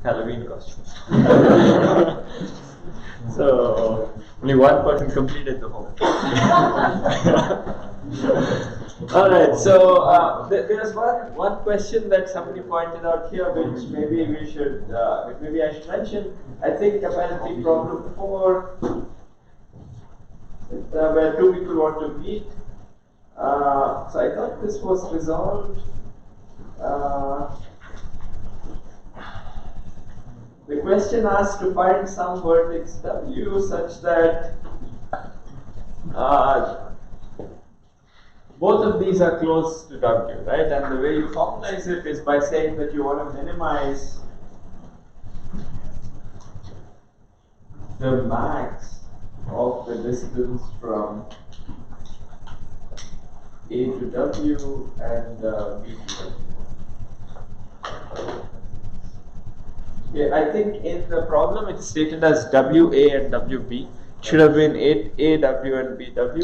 Halloween costumes. So only one person completed the homework. All right. So there's one question that somebody pointed out here, which maybe we should maybe I should mention. I think apparently problem 4, where two people want to meet. So I thought this was resolved. The question asks to find some vertex W such that both of these are close to W, right? And the way you formalize it is by saying that you want to minimize the max of the distance from A to W and B to W. Yeah, I think in the problem it's stated as WA and WB. It should have been AW and BW.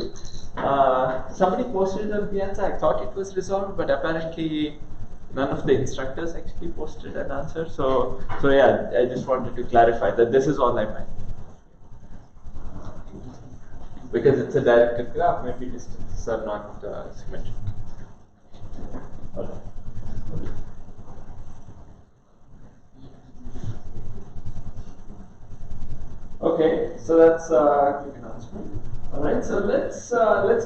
Somebody posted it on Piazza. I thought it was resolved, but apparently none of the instructors actually posted an answer. So yeah, I just wanted to clarify that this is all I meant. Because it's a directed graph, maybe distances are not symmetric. Okay. Okay, so that's a quick announcement. All right, so let's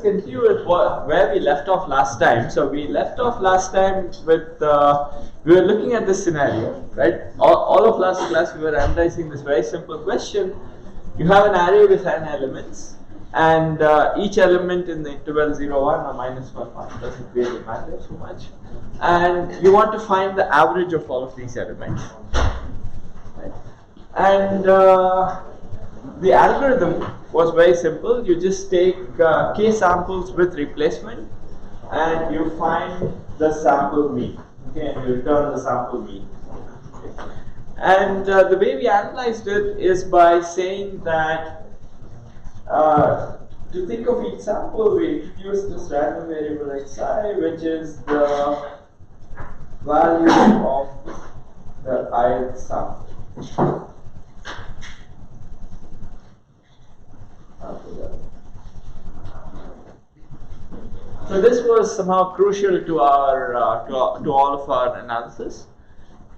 continue with where we left off last time. So we left off last time with we were looking at this scenario, right? All of last class we were analyzing this very simple question. You have an array with n elements, and each element in the interval 0, 1 or -1, 1 doesn't really matter so much. And you want to find the average of all of these elements, right? And the algorithm was very simple. You just take k samples with replacement, and you find the sample mean. Okay, and you return the sample mean. Okay. And the way we analyzed it is by saying that to think of each sample, we introduce this random variable xi, which is the value of the ith sample. So this was somehow crucial to our to all of our analysis,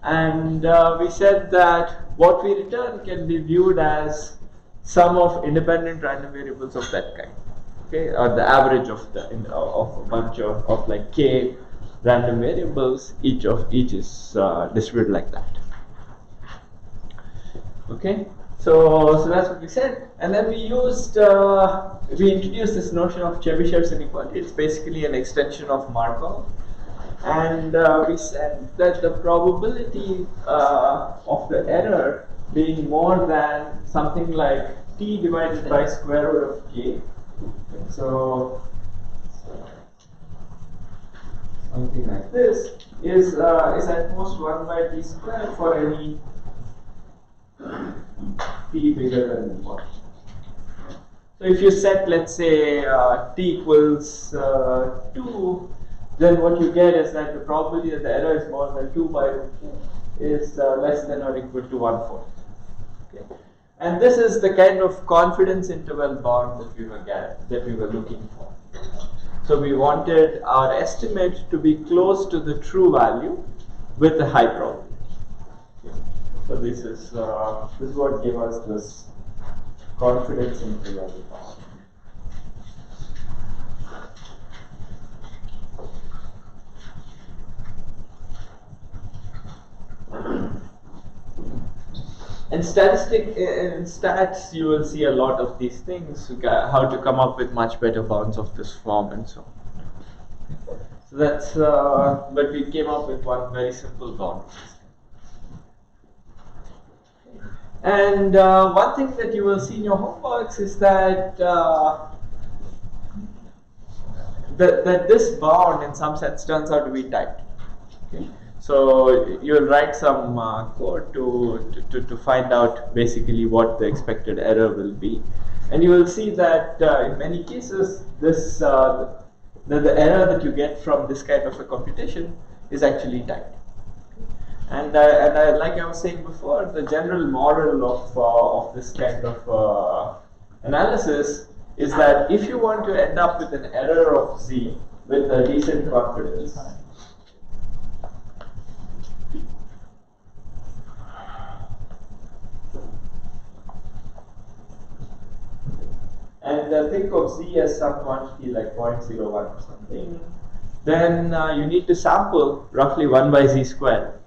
and we said that what we return can be viewed as sum of independent random variables of that kind, okay, or the average of of a bunch of like k random variables. Each is distributed like that. Okay. So that's what we said, and then we introduced this notion of Chebyshev's inequality. It's basically an extension of Markov, and we said that the probability of the error being more than something like t divided by square root of k. So something like this is at most 1 by t squared for any t bigger than 1. So if you set, let's say, t equals 2, then what you get is that the probability that the error is more than 2 by root k is less than or equal to 1/4. Okay. And this is the kind of confidence interval bound that we were looking for. So we wanted our estimate to be close to the true value with a high probability. So this is what gave us this confidence interval bound. In stats, you will see a lot of these things, how to come up with much better bounds of this form and so on. So that's, but we came up with one very simple bound. And one thing that you will see in your homeworks is that that this bound, in some sense, turns out to be tight. Okay? So you'll write some code to find out basically what the expected error will be, and you will see that in many cases this the error that you get from this kind of a computation is actually tight. And like I was saying before, the general model of this kind of analysis is that if you want to end up with an error of z with a decent confidence, and think of z as some quantity like 0.01 or something, then you need to sample roughly 1 by z squared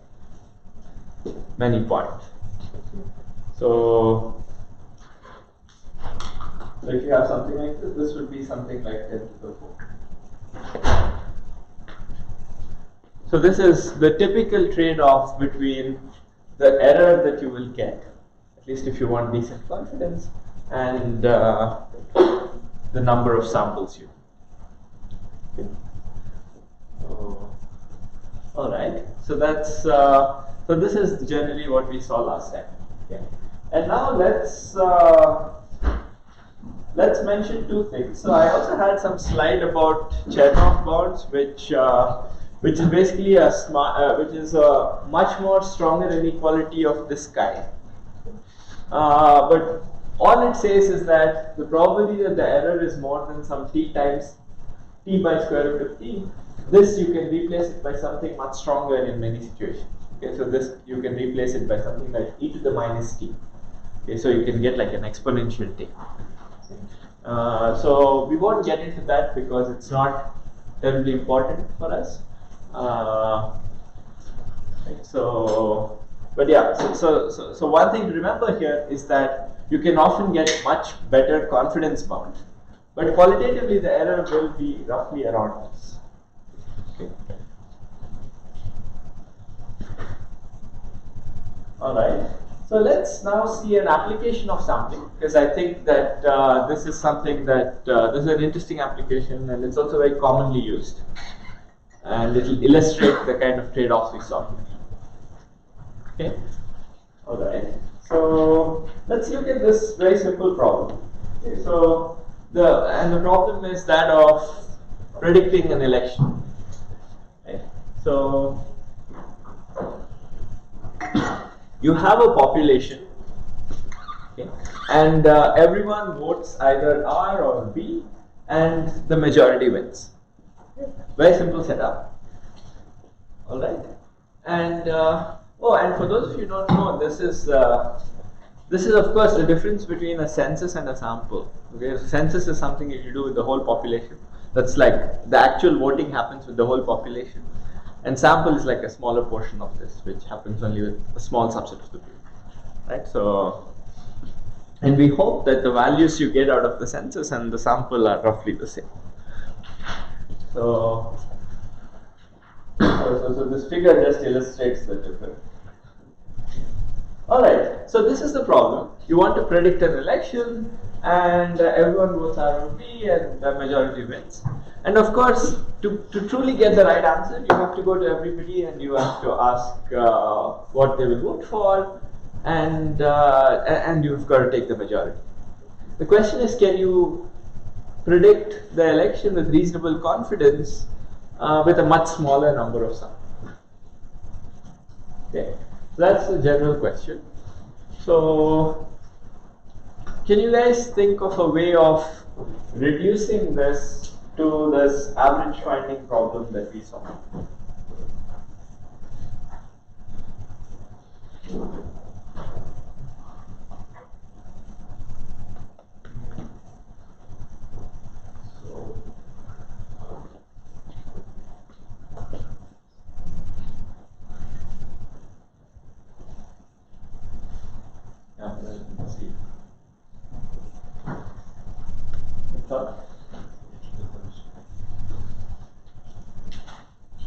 many points. So if you have something like this, this would be something like 10 to the 4. So this is the typical trade-off between the error that you will get, at least if you want decent confidence, and the number of samples you do. Okay. So, all right. So that's so this is generally what we saw last time. Okay. And now let's mention two things. So I also had some slide about Chernoff bounds, which is basically a which is a much more stronger inequality of this kind. But all it says is that the probability that the error is more than some t times t by square root of t. This you can replace it by something much stronger in many situations. Okay, so this you can replace it by something like e to the minus t. Okay, so you can get like an exponential t. So we won't get into that because it's not terribly important for us. Right, so, but yeah, so one thing to remember here is that you can often get much better confidence bounds, but qualitatively the error will be roughly around this. Okay. All right. So let's now see an application of sampling, because I think that this is something that this is an interesting application, and it's also very commonly used, and it will illustrate the kind of trade-offs we saw here. Okay. All right. So let's look at this very simple problem. Okay. So the problem is that of predicting an election. Okay. So you have a population, okay, and everyone votes either R or B, and the majority wins. Very simple setup. All right, and and for those of you who don't know, this is of course the difference between a census and a sample. Okay, so census is something that you do with the whole population. That's like the actual voting happens with the whole population. And sample is like a smaller portion of this, which happens only with a small subset of the people, right? So, and we hope that the values you get out of the census and the sample are roughly the same. So this figure just illustrates the difference. All right, so this is the problem. You want to predict an election, and everyone votes R or B, and the majority wins. And of course, to truly get the right answer, you have to go to everybody and you have to ask what they will vote for, and you've got to take the majority. The question is, can you predict the election with reasonable confidence with a much smaller number of samples? Okay, that's the general question. So, can you guys think of a way of reducing this to this average finding problem that we saw? Let's see.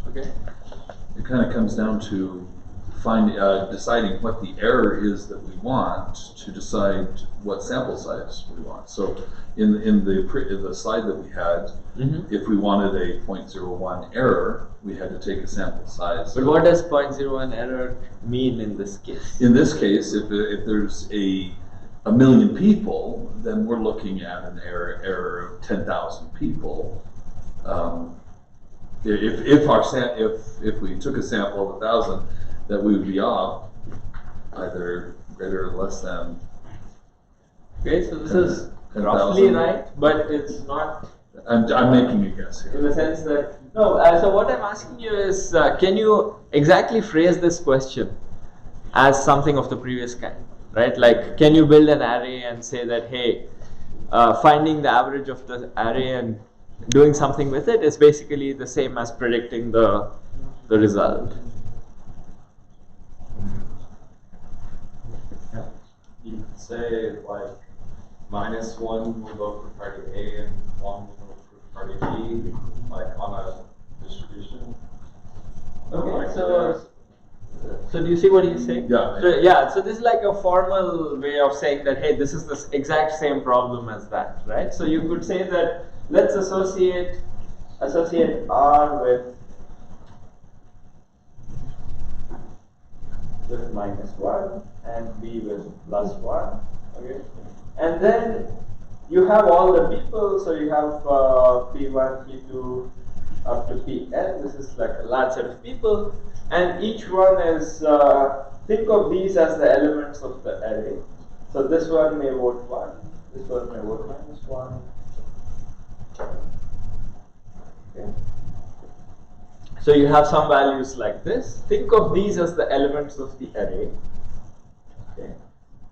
Okay. It kind of comes down to deciding what the error is that we want to decide what sample size we want. So in the slide that we had, if we wanted a 0.01 error, we had to take a sample size. But what does 0.01 error mean in this case? In this case, if there's a million people, then we're looking at an error of 10,000 people. If we took a sample of 1,000 that we would be off either greater or less than. Okay, so this is 10,000. roughly right, but it's not. I'm making a guess In here. the sense that, no, so what I'm asking you is, can you exactly phrase this question as something of the previous kind, right? Like, can you build an array and say that, hey, finding the average of the array and doing something with it is basically the same as predicting the result. You could say like -1 will go for party A and 1 will go for party B, like on a distribution. Okay, so do you see what he's saying? Yeah. So this is like a formal way of saying that, hey, this is the exact same problem as that, right? So you could say that let's associate R with -1 and B with +1, okay? And then you have all the people, so you have P1, P2 up to Pn. This is like a large set of people, and each one is, think of these as the elements of the array. So this one may vote 1, this one may vote -1. Okay. So you have some values like this. Think of these as the elements of the array. Okay.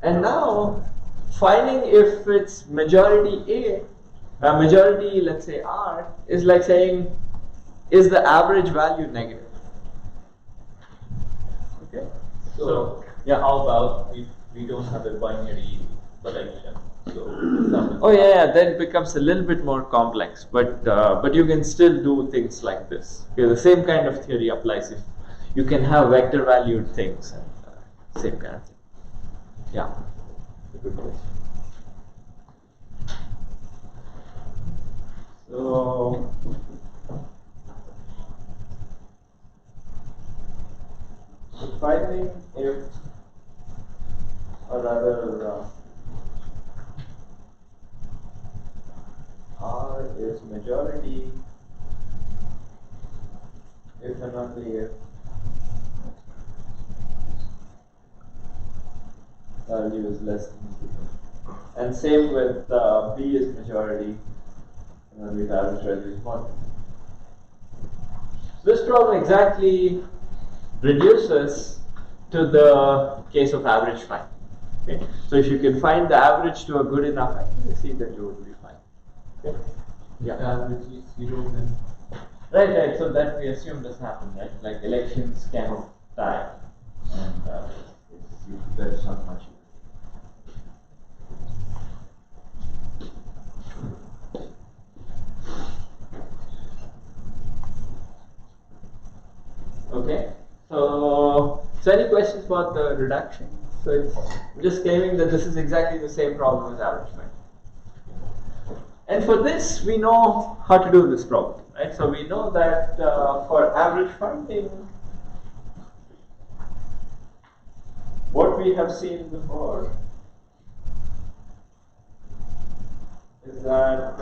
And now, finding if it's majority majority, let's say R, is like saying, is the average value negative? Okay. So yeah, how about if we don't have a binary selection? So Oh yeah, then it becomes a little bit more complex, but you can still do things like this. Okay, the same kind of theory applies if you can have vector valued things and same kind of thing. Yeah, good question. So finding if, or rather, R is majority if and only if value is less than 0. And same with B is majority and then the average value is 1. This problem exactly reduces to the case of average find. Okay? So if you can find the average to a good enough accuracy, then you would be fine. Okay? Yeah. average is 0 then. Right. So that we assume doesn't happen, right? Like elections can die, and there's not much. Okay. So any questions about the reduction? So it's just claiming that this is exactly the same problem as average find. And for this, we know how to do this problem, right? So we know that for average finding, what we have seen before is that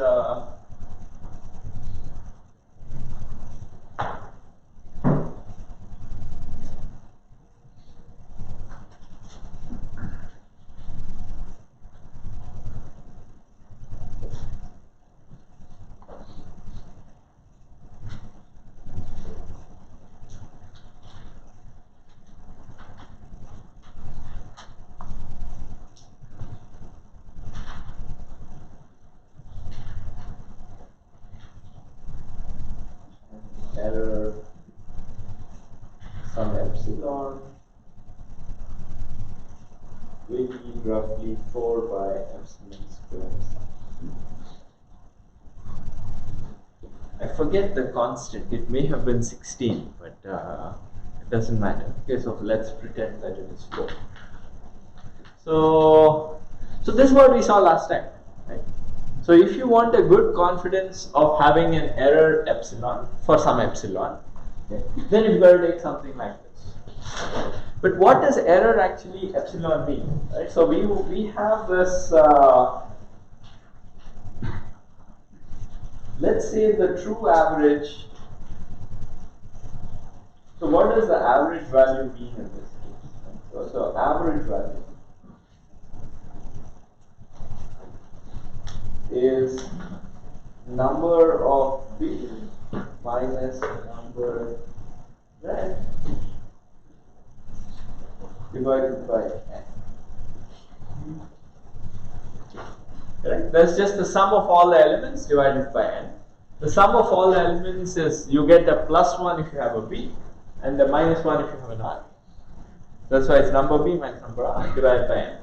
error some epsilon will be roughly 4 by epsilon squared. I forget the constant. It may have been 16, but it doesn't matter. Okay, so let's pretend that it is 4. So this is what we saw last time, right? So if you want a good confidence of having an error epsilon for some epsilon, okay, then you've got to take something like this. But what does error actually epsilon mean? Right? So we have this. Let's say the true average So what does the average value mean in this case? So average value is number of B minus number Z divided by N. Correct? That's just the sum of all the elements divided by N. The sum of all the elements is you get a plus 1 if you have a B and the minus 1 if you have an R. That's why it's number B minus number R divided by N.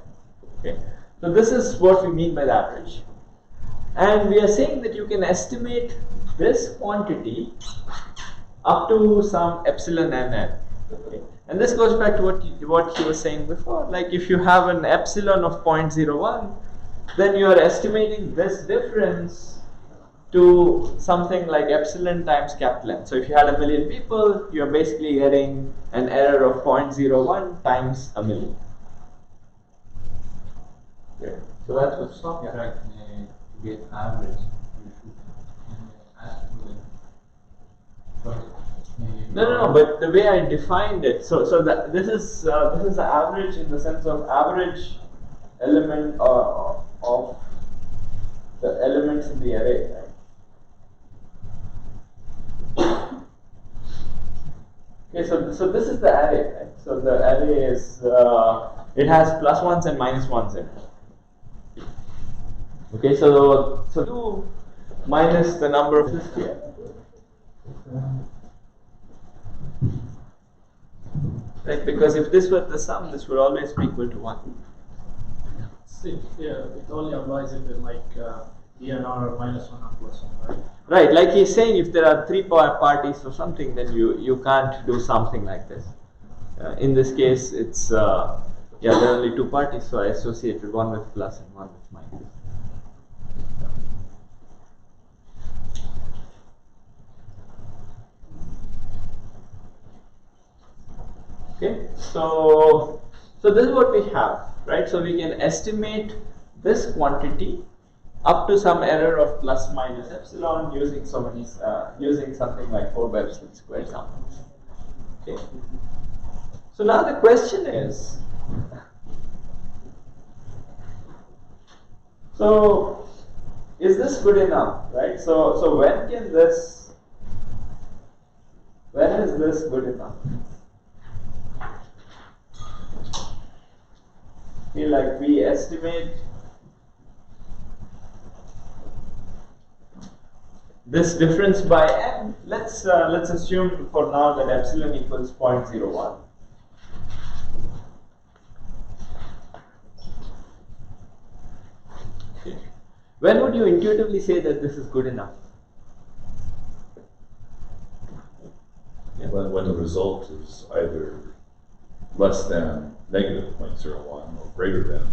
Okay? So this is what we mean by the average. And we are saying that you can estimate this quantity up to some epsilon N. Okay? And this goes back to what he was saying before. Like if you have an epsilon of 0.01, then you are estimating this difference to something like epsilon times capital N. So if you had 1 million people, you are basically getting an error of 0.01 times a million. Okay. So that's what subtract to get average. No. But the way I defined it, this is the average in the sense of average element of the elements in the array, right? Okay, so this is the array, right? So the array is it has plus 1s and minus 1s in it. Okay, so 2 minus the number of this here. Right, because if this were the sum, this would always be equal to 1. See, yeah, it only applies if it's like ENR or minus 1 or plus 1, right? Right, like he's saying, if there are 3 parties or something, then you can't do something like this. In this case, it's there are only 2 parties, so I associated one with plus and one with minus. Okay, so this is what we have, right? So we can estimate this quantity up to some error of plus minus epsilon using using something like 4 by epsilon squared samples. Okay. So now the question is, so is this good enough, right? So when is this good enough? Okay, like we estimate this difference by n. Let's assume for now that epsilon equals 0.01. Okay. When would you intuitively say that this is good enough? Yeah. When the result is either less than negative 0.01 or greater than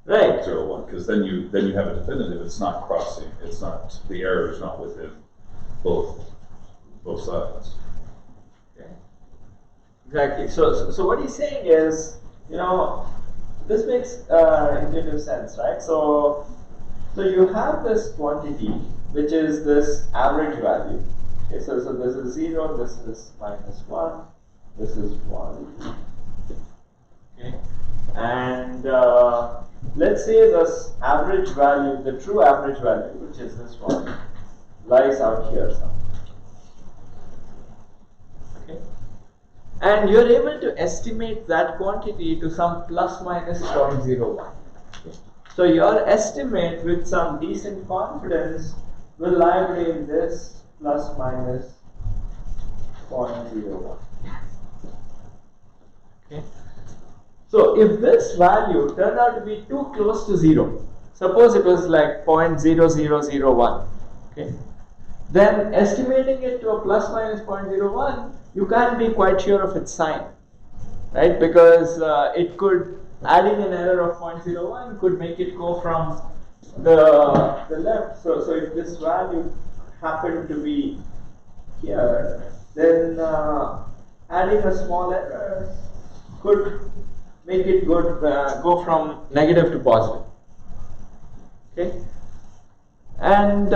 Right. 0.01, because then you have a definitive. It's not crossing. It's not, the error is not within both sides. Okay. Exactly. So what he's saying is, this makes intuitive sense, right? So you have this quantity which is this average value. Okay. So this is 0. This is minus 1. This is 1. Okay. And let's say this average value, the true average value, which is this one, lies out here somewhere. Okay. And you're able to estimate that quantity to some plus minus 0.01. Okay. So your estimate with some decent confidence will lie between this plus minus 0.01. Okay. So if this value turned out to be too close to 0, suppose it was like 0.0001, okay, then estimating it to a plus minus 0.01, you can't be quite sure of its sign, right? Because it could, adding an error of 0.01 could make it go from the left. So if this value happened to be here, then adding a small error could make it go from negative to positive. Okay, and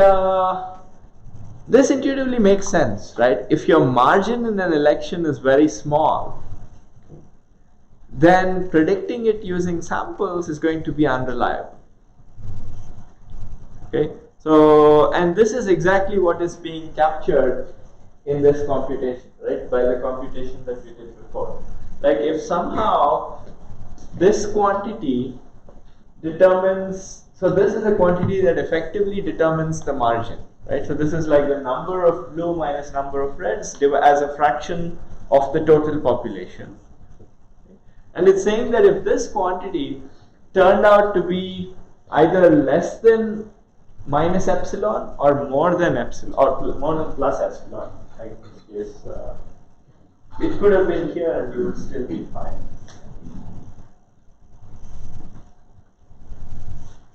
this intuitively makes sense, right? If your margin in an election is very small, then predicting it using samples is going to be unreliable. Okay, so, and this is exactly what is being captured in this computation, right? By the computation that we did before. Like if somehow this quantity determines, so this is a quantity that effectively determines the margin, right? So this is like the number of blue minus number of reds as a fraction of the total population. And it's saying that if this quantity turned out to be either less than minus epsilon or more than epsilon, or more than plus epsilon, like in this case, it could have been here and you would still be fine.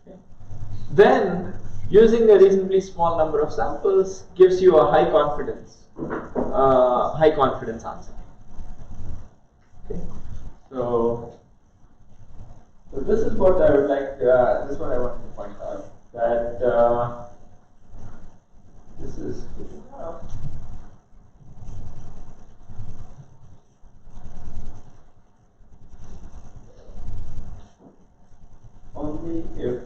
Okay. Then, using a reasonably small number of samples gives you a high confidence answer. Okay. So this is what I would like. This is what I wanted to point out. That this is good enough. Only if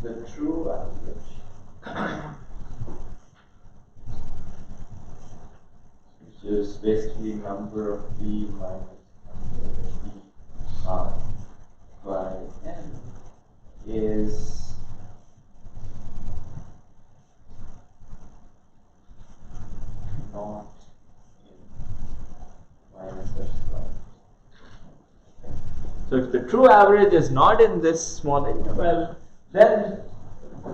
the true average, which is basically number of b minus number of b r by n, is not in minus epsilon. Okay. So if the true average is not in this small interval, then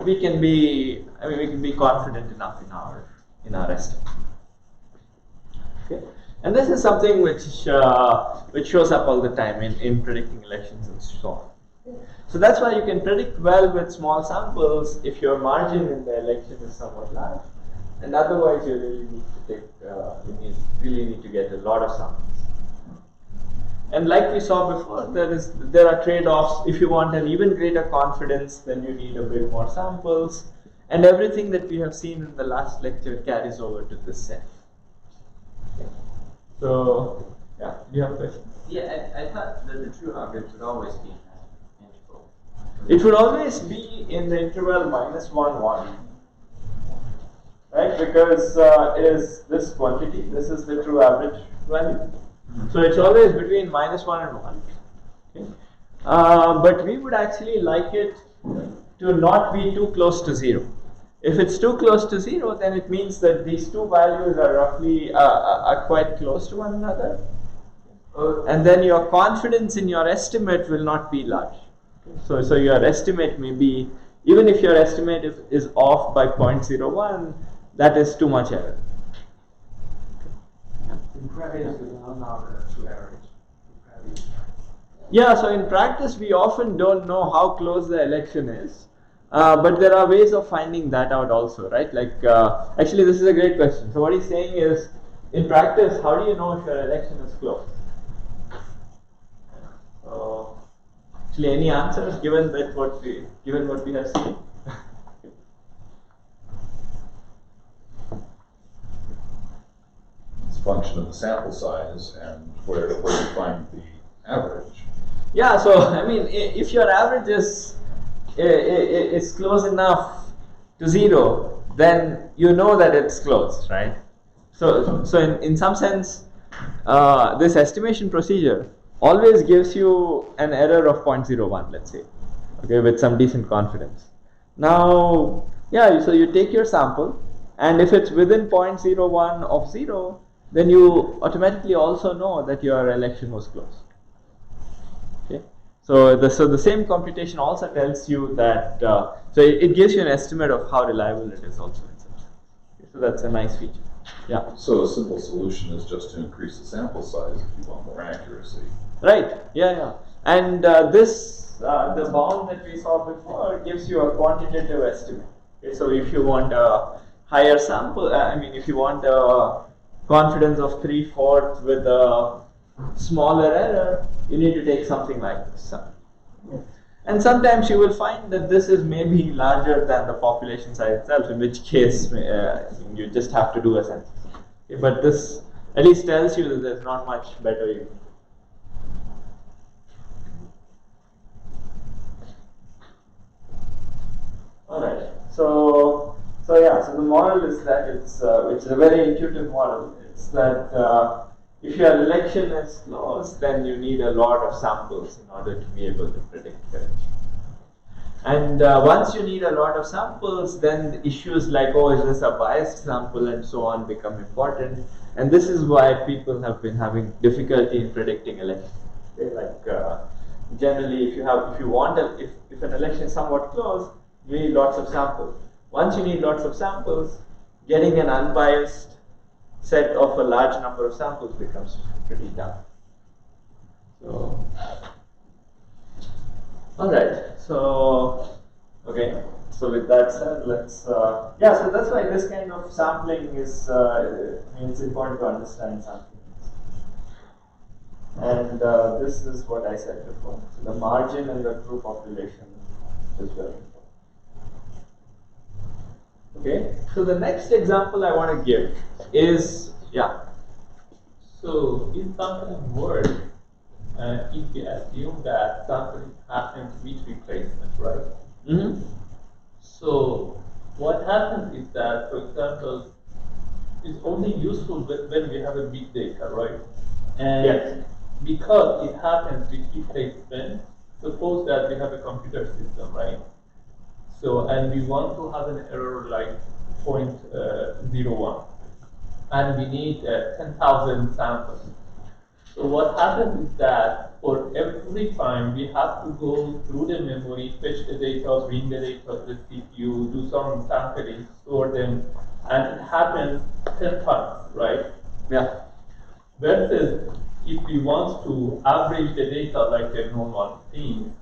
we can be confident enough in our estimate. Okay. And this is something which shows up all the time in predicting elections and so on. So that's why you can predict well with small samples if your margin in the election is somewhat large, and otherwise you really need to take really need to get a lot of samples. And like we saw before, there are trade-offs. If you want an even greater confidence, then you need a bit more samples, and everything that we have seen in the last lecture carries over to this set. Okay. So, yeah, do you have questions? Yeah, I thought that the true average would always be interval. It would always be in the interval -1, 1, right? Because is this quantity, this is the true average value. So it's always between -1 and 1. Okay? But we would actually like it to not be too close to 0. If it's too close to 0, then it means that these two values are roughly are quite close to one another. And then your confidence in your estimate will not be large. Okay? So your estimate may be, even if your estimate is off by 0.01, that is too much error. In practice, we don't know the true average. Yeah, so in practice, we often don't know how close the election is. But there are ways of finding that out also, right? Like, actually, this is a great question. So what he's saying is, in practice, how do you know if your election is close? Actually, any answers given what we have seen? It's a function of the sample size and where you find the average. Yeah, so I mean, if your average is close enough to 0, then you know that it's close, right? So in some sense, this estimation procedure always gives you an error of 0.01, let's say, okay, with some decent confidence. Now, yeah, so you take your sample, and if it's within 0.01 of 0, then you automatically also know that your election was close. Okay. So the same computation also tells you that, so it gives you an estimate of how reliable it is also in some sense. Okay, so that's a nice feature. Yeah. So a simple solution is just to increase the sample size if you want more accuracy. Right. Yeah. And the bound that we saw before gives you a quantitative estimate. Okay, so if you want a higher sample, if you want a confidence of 3/4 with a smaller error, you need to take something like this. And sometimes you will find that this is maybe larger than the population size itself, in which case you just have to do a census. Okay, but this at least tells you that there's not much better you can do. Alright, so the moral is that it's a very intuitive model. It's that if your election is close, then you need a lot of samples in order to be able to predict correctly. And once you need a lot of samples, then issues like, oh, is this a biased sample and so on become important. And this is why people have been having difficulty in predicting elections. Okay, like generally, if an election is somewhat close, you need lots of samples. Once you need lots of samples, getting an unbiased set of a large number of samples becomes pretty tough. So, all right. So, okay. So with that said, let's so that's why this kind of sampling is it's important to understand sampling. And this is what I said before. So the margin and the true population is very important. Okay, so the next example I want to give is, So in sampling work, if we assume that sampling happens with replacement, right? Mm-hmm. So what happens is that, for example, it's only useful when we have a big data, right? And Yes. because it happens with replacement, suppose that we have a computer system, right? So, and we want to have an error like 0.01, and we need 10,000 samples. So what happens is that for every time we have to go through the memory, fetch the data, bring the data to the CPU, do some sampling, store them, and it happens 10 times, right? Yeah. Versus if we want to average the data like a normal thing,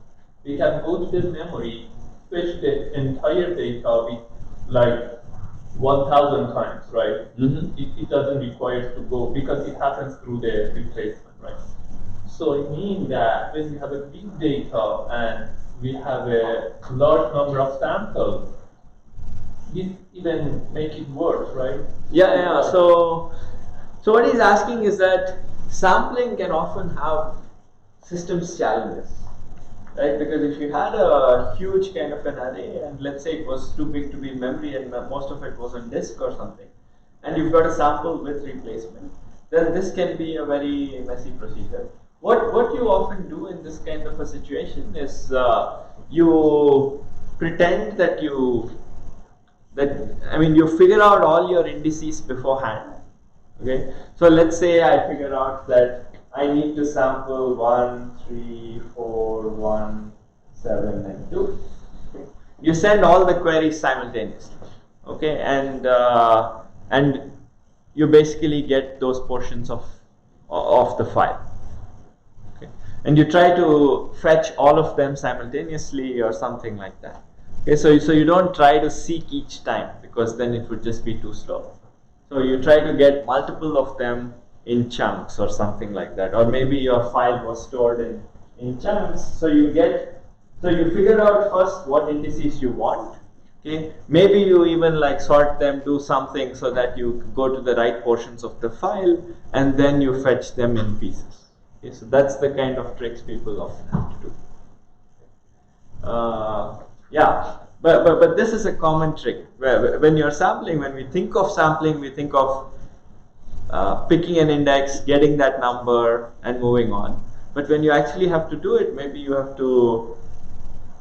we can go to the memory, fetch the entire data with like 1,000 times, right? Mm-hmm. It doesn't require to go because it happens through the replacement, right? So it means that when we have a big data and we have a large number of samples, this even make it worse, right? Yeah. So what he's asking is that sampling can often have systems challenges. Right, because if you had a huge kind of an array and let's say it was too big to be in memory and most of it was on disk or something, and you've got a sample with replacement, then this can be a very messy procedure. What you often do in this kind of a situation is you pretend that you figure out all your indices beforehand. Okay, so let's say I figure out that I need to sample 1, 3, 4, 1, 7, and 2. Okay. You send all the queries simultaneously, okay, and you basically get those portions of the file, okay, and you try to fetch all of them simultaneously or something like that. Okay, so you don't try to seek each time because then it would just be too slow. So you try to get multiple of them in chunks or something like that, or maybe your file was stored in chunks. So you figure out first what indices you want. Okay, maybe you even like sort them, do something so that you go to the right portions of the file, and then you fetch them in pieces. Okay, so that's the kind of tricks people often have to do. But this is a common trick. When you're sampling, when we think of sampling, we think of picking an index, getting that number, and moving on. But when you actually have to do it, maybe you have to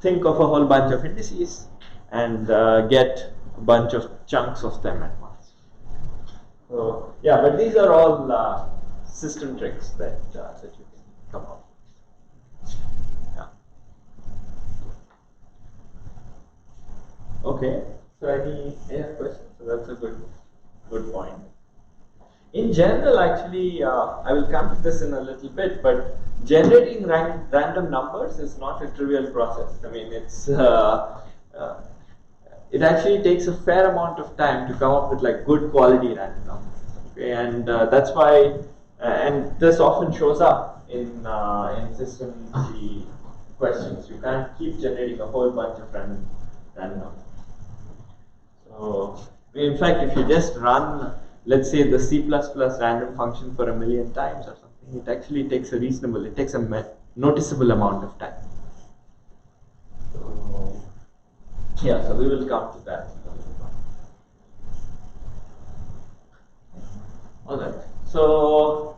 think of a whole bunch of indices and get a bunch of chunks of them at once. So but these are all system tricks that you can come up with. Yeah. Okay. So any questions? So that's a good point. In general, actually, I will come to this in a little bit, but generating random numbers is not a trivial process. I mean, it actually takes a fair amount of time to come up with like good quality random numbers. Okay, and that's why, and this often shows up in systems questions. You can't keep generating a whole bunch of random numbers. So, in fact, if you just run, let's say, the C++ random function for 1,000,000 times or something, it actually takes a noticeable amount of time. So, yeah, so we will come to that. All right. So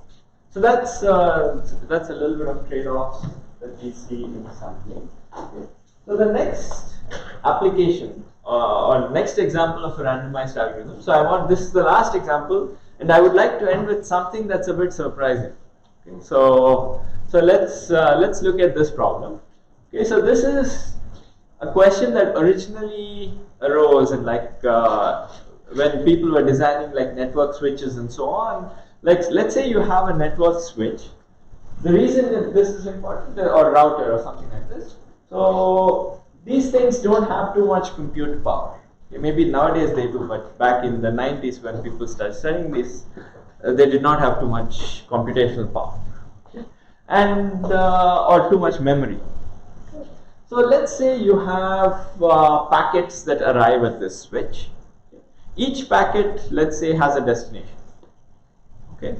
that's a little bit of trade-offs that we see in sampling. Okay. So the next application or next example of a randomized algorithm. So this is the last example, and I would like to end with something that's a bit surprising. Okay. So let's look at this problem. Okay. So this is a question that originally arose in when people were designing like network switches and so on. Let's say you have a network switch. The reason that this is important, or router or something like this. So these things don't have too much compute power. Okay, maybe nowadays they do, but back in the 90s when people started studying this, they did not have too much computational power, okay? And or too much memory. So let's say you have packets that arrive at this switch. Each packet, let's say, has a destination. Okay,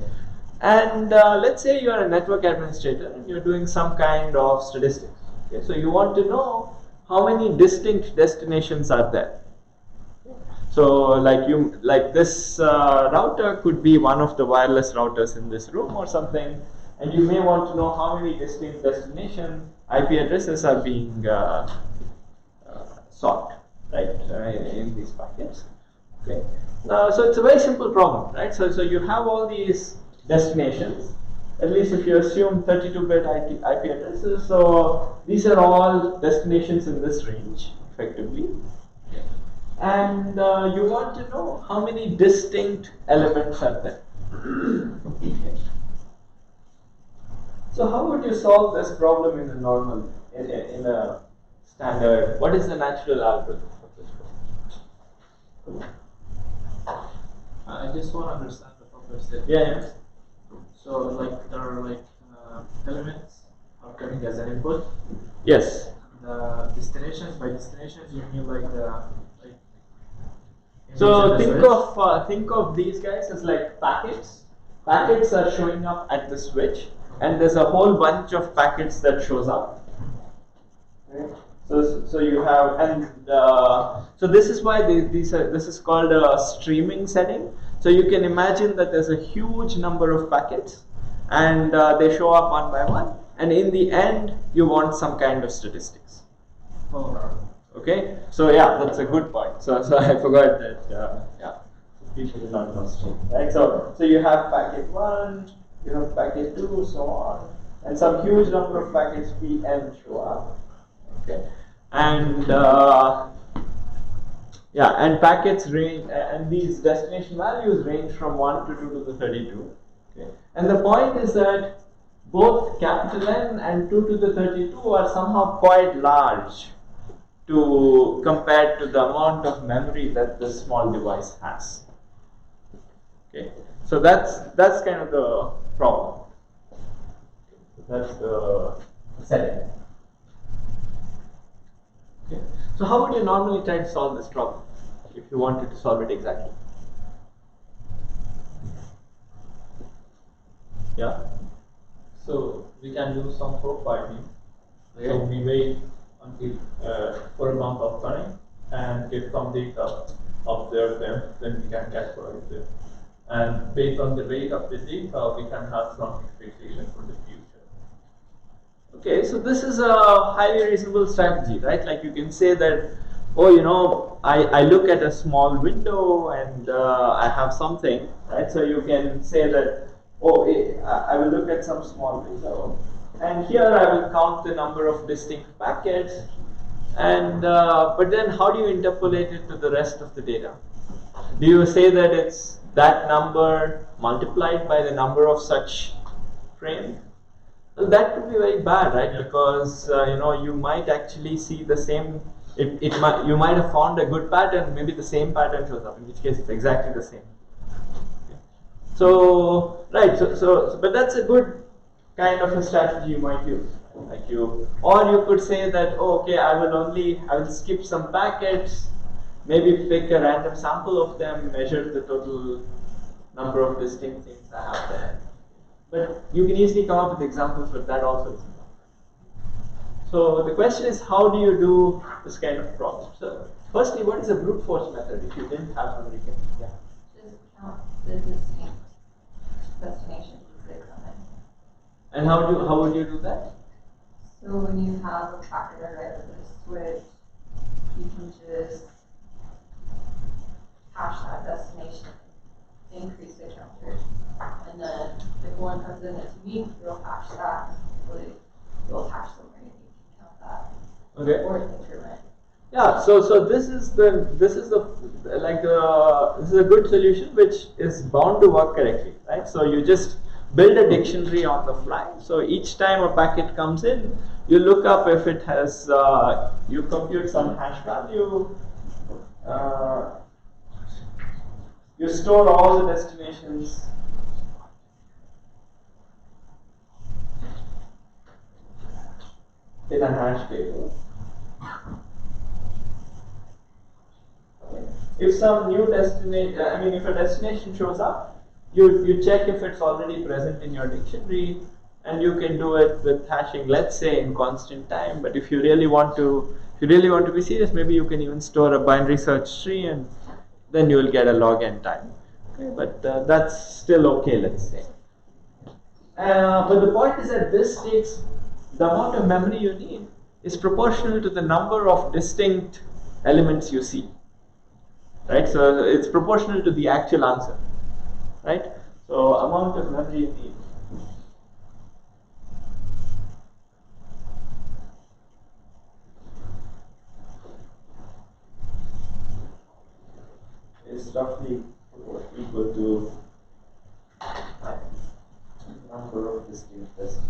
and let's say you are a network administrator and you're doing some kind of statistics. Okay, so you want to know how many distinct destinations are there. So like this router could be one of the wireless routers in this room or something, and you may want to know how many distinct destination IP addresses are being sought, right, in these packets. Okay. So it's a very simple problem, right? So you have all these destinations, at least if you assume 32-bit IP addresses. So these are all destinations in this range, effectively. And you want to know how many distinct elements are there. Okay. So how would you solve this problem in a standard? What is the natural algorithm for this problem? I just want to understand the proper state. Yeah. So like there are elements are coming as an input. Yes. The destinations, by destinations you mean like the So think of these guys as like packets. Packets are showing up at the switch, and there's a whole bunch of packets that shows up. Okay. So you have, and so this is why this is called a streaming setting. So you can imagine that there's a huge number of packets, and they show up one by one, and in the end you want some kind of statistics. Okay, so yeah, that's a good point. So I forgot that. Yeah, people do not know streaming, right? So you have packet 1, you have packet 2, so on, and some huge number of packets Pn show up. Okay, and and packets range, and these destination values range from 1 to 2 to the 32. Okay, and the point is that both capital N and 2 to the 32 are somehow quite large compared to the amount of memory that this small device has. Okay, so that's kind of the problem. That's the setting. Okay. So how would you normally try to solve this problem if you wanted to solve it exactly? Yeah. So we can do some profiling. Okay. So we wait until for a month of time and get some data, observe them, then we can categorize them. And based on the rate of the data, we can have some expectation for the future. Okay, so this is a highly reasonable strategy, right? Like you can say that, oh, I look at a small window and I have something, right? So you can say that, I will look at some small window, and here I will count the number of distinct packets, and but then how do you interpolate it to the rest of the data? Do you say that it's that number multiplied by the number of such frames? Well, that could be very bad, right? Because you might actually see the same. You might have found a good pattern. Maybe the same pattern shows up, in which case it's exactly the same. Okay. So right. So but that's a good kind of a strategy you might use. Like or you could say that, oh, okay, I will skip some packets, maybe pick a random sample of them, measure the total number of distinct things I have there. But you can easily come up with examples, but that also isn't. So the question is, how do you do this kind of problem? So firstly, what is a brute force method if you didn't have memory? Yeah. Just count the distinct destinations as they come in. And how would you do that? So when you have a packet array with a switch, you can just hash that destination, increase the counter, and then if one comes in that's unique, you'll hash that. You'll hash somewhere you can count that. Okay. Or increment. Yeah. So this is a good solution which is bound to work correctly, right? So you just build a dictionary on the fly. So each time a packet comes in, you look up if it has, you compute some hash value, you store all the destinations. In a hash table. If some new destination, if a destination shows up, you check if it's already present in your dictionary, and you can do it with hashing, let's say in constant time. But if you really want to be serious, maybe you can even store a binary search tree, and then you will get a log n time. Okay, but that's still okay, let's say. But the point is that this takes the amount of memory you need is proportional to the number of distinct elements you see. Right? So it's proportional to the actual answer. Right? So amount of memory you need is roughly equal to number of distinct tests.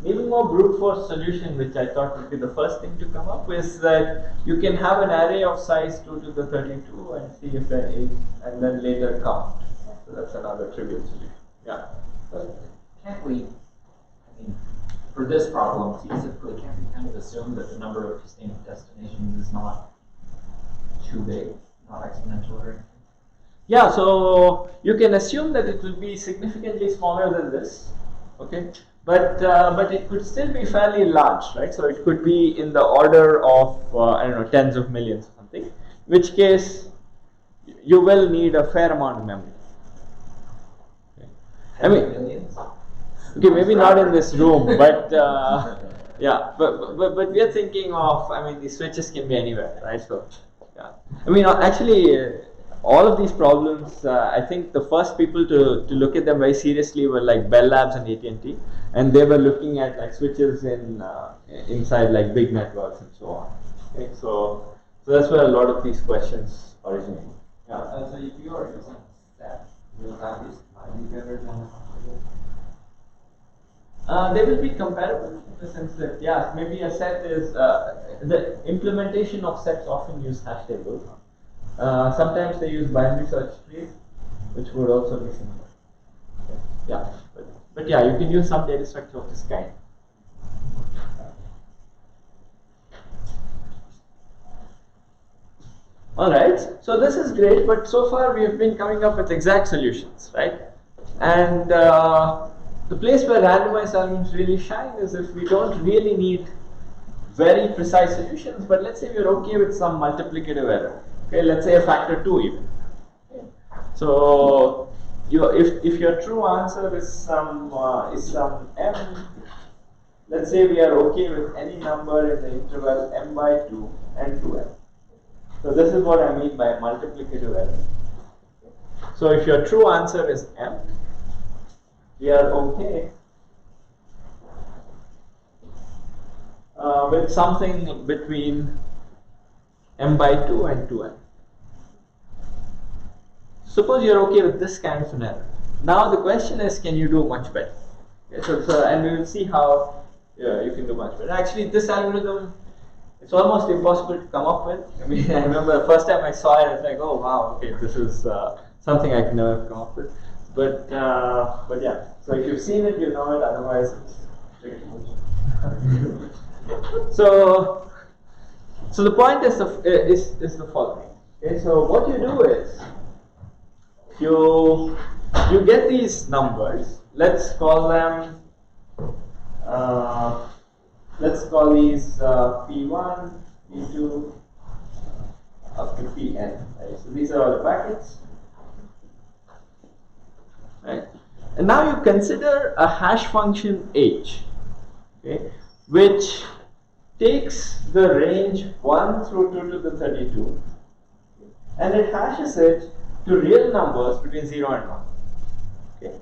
Even more brute force solution, which I thought would be the first thing to come up, is that you can have an array of size 2 to the 32 and see if there is, and then later count. So that's another trivial solution. Yeah. But can't we, for this problem specifically, can't we kind of assume that the number of distinct destinations is not too big, not exponential or anything? Yeah, so you can assume that it will be significantly smaller than this, okay? But it could still be fairly large, right? So it could be in the order of, tens of millions or something, in which case you will need a fair amount of memory. Okay. Okay, maybe not in this room, but yeah, but we are thinking of, the switches can be anywhere, right? So, yeah. Actually, all of these problems, I think the first people to look at them very seriously were like Bell Labs and AT&T, and they were looking at like switches inside like big networks and so on. Okay, so that's where a lot of these questions originate. Yeah. So if you are using that, will that be slightly better than they will be comparable in the sense that, yeah, maybe a set is, the implementation of sets often use hash tables. Sometimes they use binary search trees, which would also be similar. Okay. Yeah, but yeah, you can use some data structure of this kind. Alright, so this is great, but so far we have been coming up with exact solutions, right? And the place where randomized algorithms really shine is if we don't really need very precise solutions, but let's say we're okay with some multiplicative error. Okay, let's say a factor 2 even. Okay. So if your true answer is some m, let's say we are okay with any number in the interval m by 2 and 2m. So this is what I mean by multiplicative error. So if your true answer is m, we are okay with something between m by 2 and 2m. Suppose you're okay with this kind of an error. Now the question is, can you do much better? Okay, and we will see how you can do much better. Actually, this algorithm, It's almost impossible to come up with. I mean, I remember the first time I saw it, I was like, oh wow, okay, this is something I can never come up with. But yeah, so if you've seen it, you know it. Otherwise, it's tricky. So the point is the following. Okay, so what you do is you get these numbers. Let's call them. Let's call these P1, P2, up to Pn. Right? So these are all the brackets. Right? And now you consider a hash function h, okay, which takes the range 1 through 2 to the 32, and it hashes it to real numbers between 0 and 1. Okay.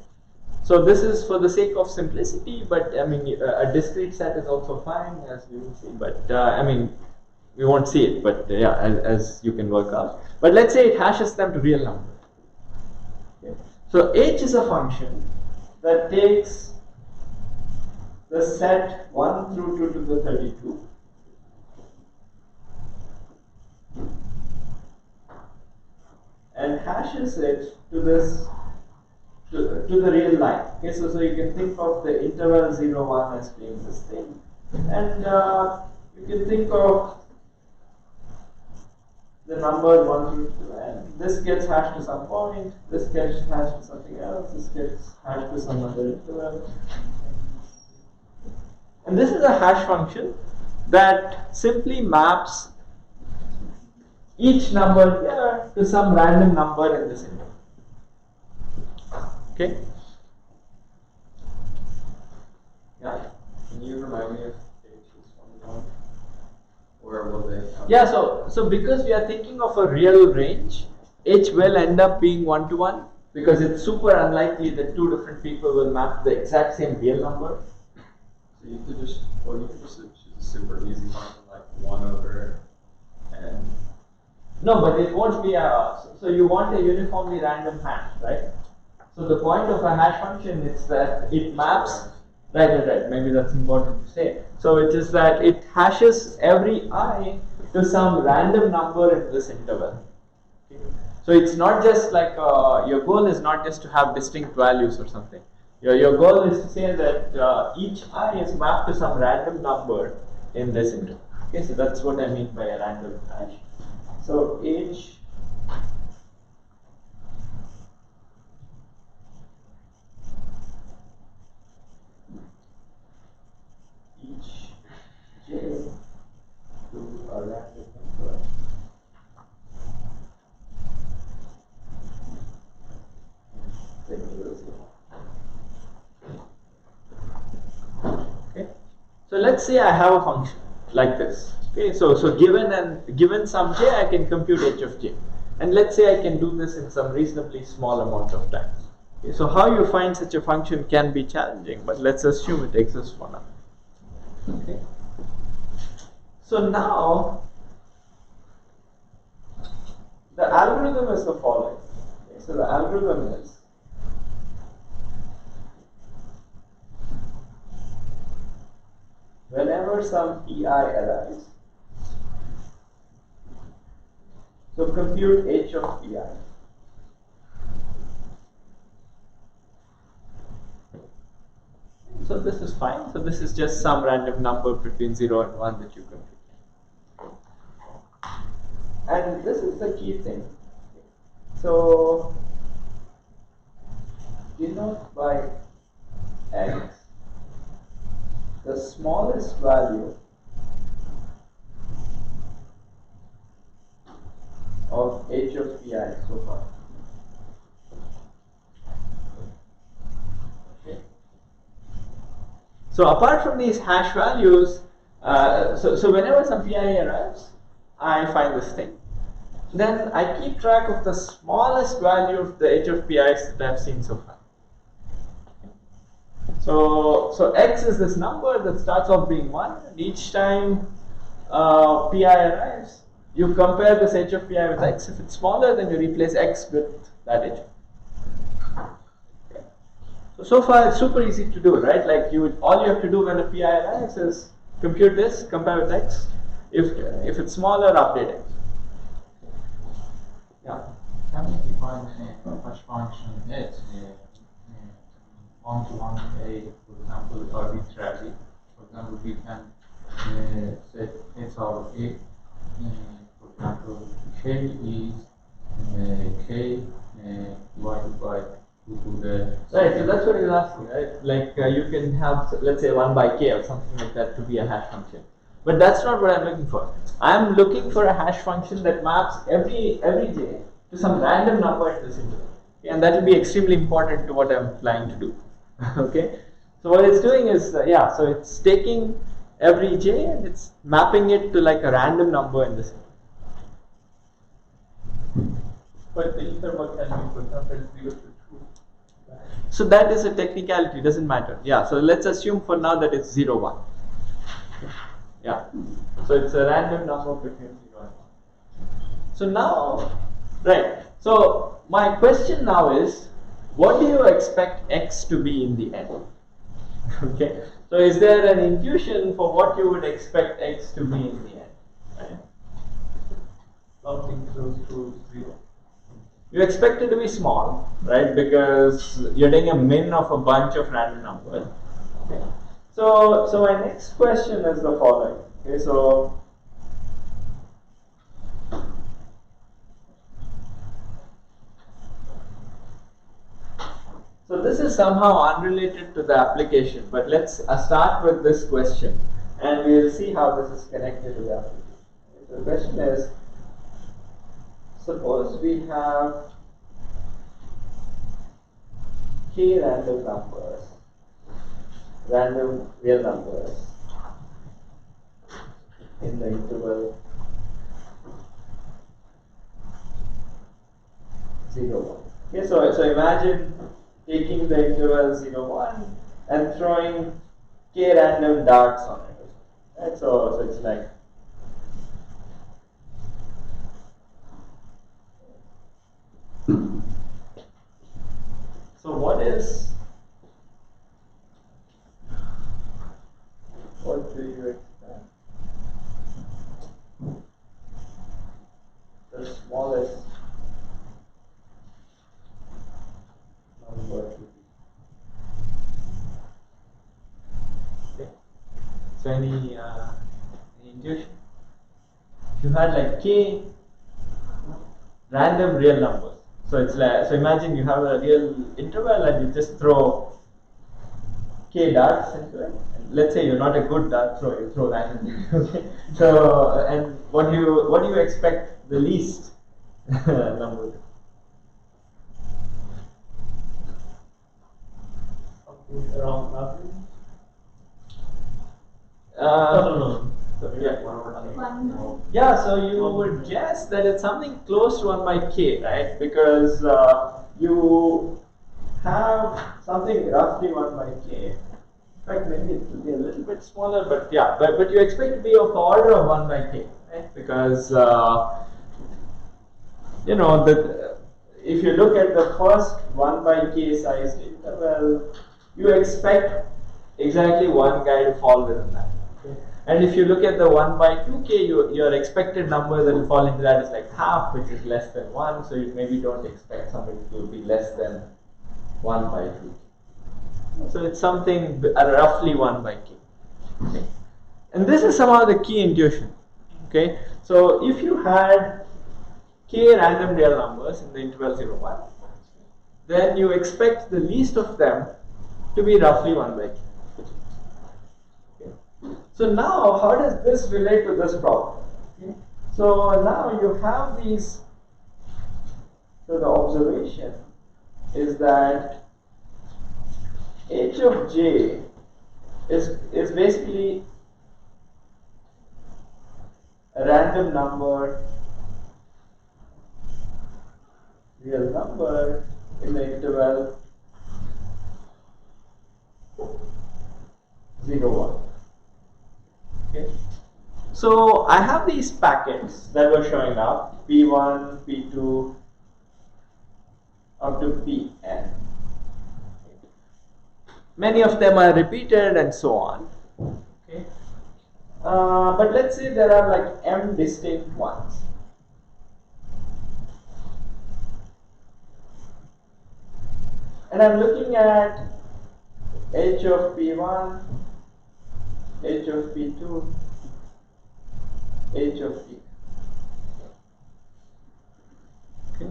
So this is for the sake of simplicity, but I mean a discrete set is also fine, as we will see. But I mean we won't see it, but yeah, as you can work out. But let's say it hashes them to real numbers. Okay. So h is a function that takes the set 1 through 2 to the 32. And hashes it to this to the real line. Okay, so you can think of the interval 0, 1 as being this thing, and you can think of the number 1 through 2, and this gets hashed to some point, this gets hashed to something else, this gets hashed to some other interval. And this is a hash function that simply maps each number here to some random number in this interval. Okay? Yeah. Can you remind me if h is 1 to 1? Where will they come? Yeah, so because we are thinking of a real range, h will end up being 1 to 1 because it's super unlikely that two different people will map the exact same real number. So you could just choose a super easy function like 1 over n. No, but it won't be a. So you want a uniformly random hash, right? So the point of a hash function is that it maps. Right. Maybe that's important to say. So it is that it hashes every I to some random number in this interval. Okay? So it's not just like your goal is not just to have distinct values or something. Your goal is to say that each I is mapped to some random number in this interval. Okay, so that's what I mean by a random hash. So h each j to a random number okay. So let's say I have a function like this. Okay, so given some j, I can compute h of j, and let's say I can do this in some reasonably small amount of time. Okay, so how you find such a function can be challenging, but let's assume it exists for now. Okay. So now the algorithm is the following. Okay, so the algorithm is whenever some pi arrives, so compute h of pi. So this is fine. So this is just some random number between 0 and 1 that you compute. And this is the key thing. So denote by x the smallest value of h of pi so far. Okay. So apart from these hash values, so whenever some pi arrives, I find this thing. Then I keep track of the smallest value of the h of pi's that I've seen so far. So x is this number that starts off being 1, and each time pi arrives, you compare this h of pi with x. If it's smaller, then you replace x with that h. Okay. So far it's super easy to do, right? Like all you have to do when a pi arrives is compute this, compare with x, If it's smaller, update x. Yeah. Can we define a hash function at one-to-one A, for example, arbitrarily? For example, we can set h of A, for example, k is k divided by 2 to the... Right, so that's what you're asking, right? Like you can have, let's say 1 by k or something like that to be a hash function. But that's not what I'm looking for. I'm looking for a hash function that maps every j to some random number in this interval. Okay? And that will be extremely important to what I'm planning to do. Okay? So what it's doing is, so it's taking every j and it's mapping it to like a random number in this interval. But the interval can be, for example, 0 to 2. So that is a technicality, doesn't matter. Yeah, so let's assume for now that it's 0, 1. Yeah, so it's a random number between 0 and 1. So now, right, so my question now is, what do you expect x to be in the end? Okay, so is there an intuition for what you would expect x to be in the end? Right? Something close to 0. You expect it to be small, right? Because you're taking a min of a bunch of random numbers. Okay. So my next question is the following. Okay, so this is somehow unrelated to the application, but let's start with this question, and we'll see how this is connected to the application. Okay, so the question is, suppose we have k random numbers, random real numbers in the interval 0, 1. Okay, so imagine taking the interval 0, 1 and throwing k random darts on it. Right? So it's like what do you expect the smallest number to be? Okay. So any intuition? If you had like k random real numbers, so it's like, so imagine you have a real interval and you just throw k darts into it. And let's say you're not a good dart thrower, you throw randomly. Okay. So and what do you expect the least number to be? Something around nothing. No. So, yeah. One. Yeah, so you would guess that it's something close to 1 by k, right? Because you have something roughly 1 by k. In fact, maybe it will be a little bit smaller, but yeah, but you expect to be of the order of 1 by k, right? Because you know that if you look at the first 1 by k sized interval, you expect exactly one guy to fall within that. Okay? And if you look at the 1 by 2k, your expected number that will fall into that is like half, which is less than 1. So you maybe don't expect somebody to be less than 1 by 2k. So it's something roughly 1 by k. Okay? And this is somehow the key intuition. Okay, so if you had k random real numbers in the interval 0, 1, then you expect the least of them to be roughly 1 by k. So now, how does this relate to this problem? Okay. So now you have these. So the observation is that h of j is basically a random number, real number in the interval 0, 1. Okay. So I have these packets that were showing up, P1, P2, up to Pn. Many of them are repeated and so on. Okay. But let's say there are like m distinct ones. And I'm looking at h of p1, h of p2, h of p. Okay.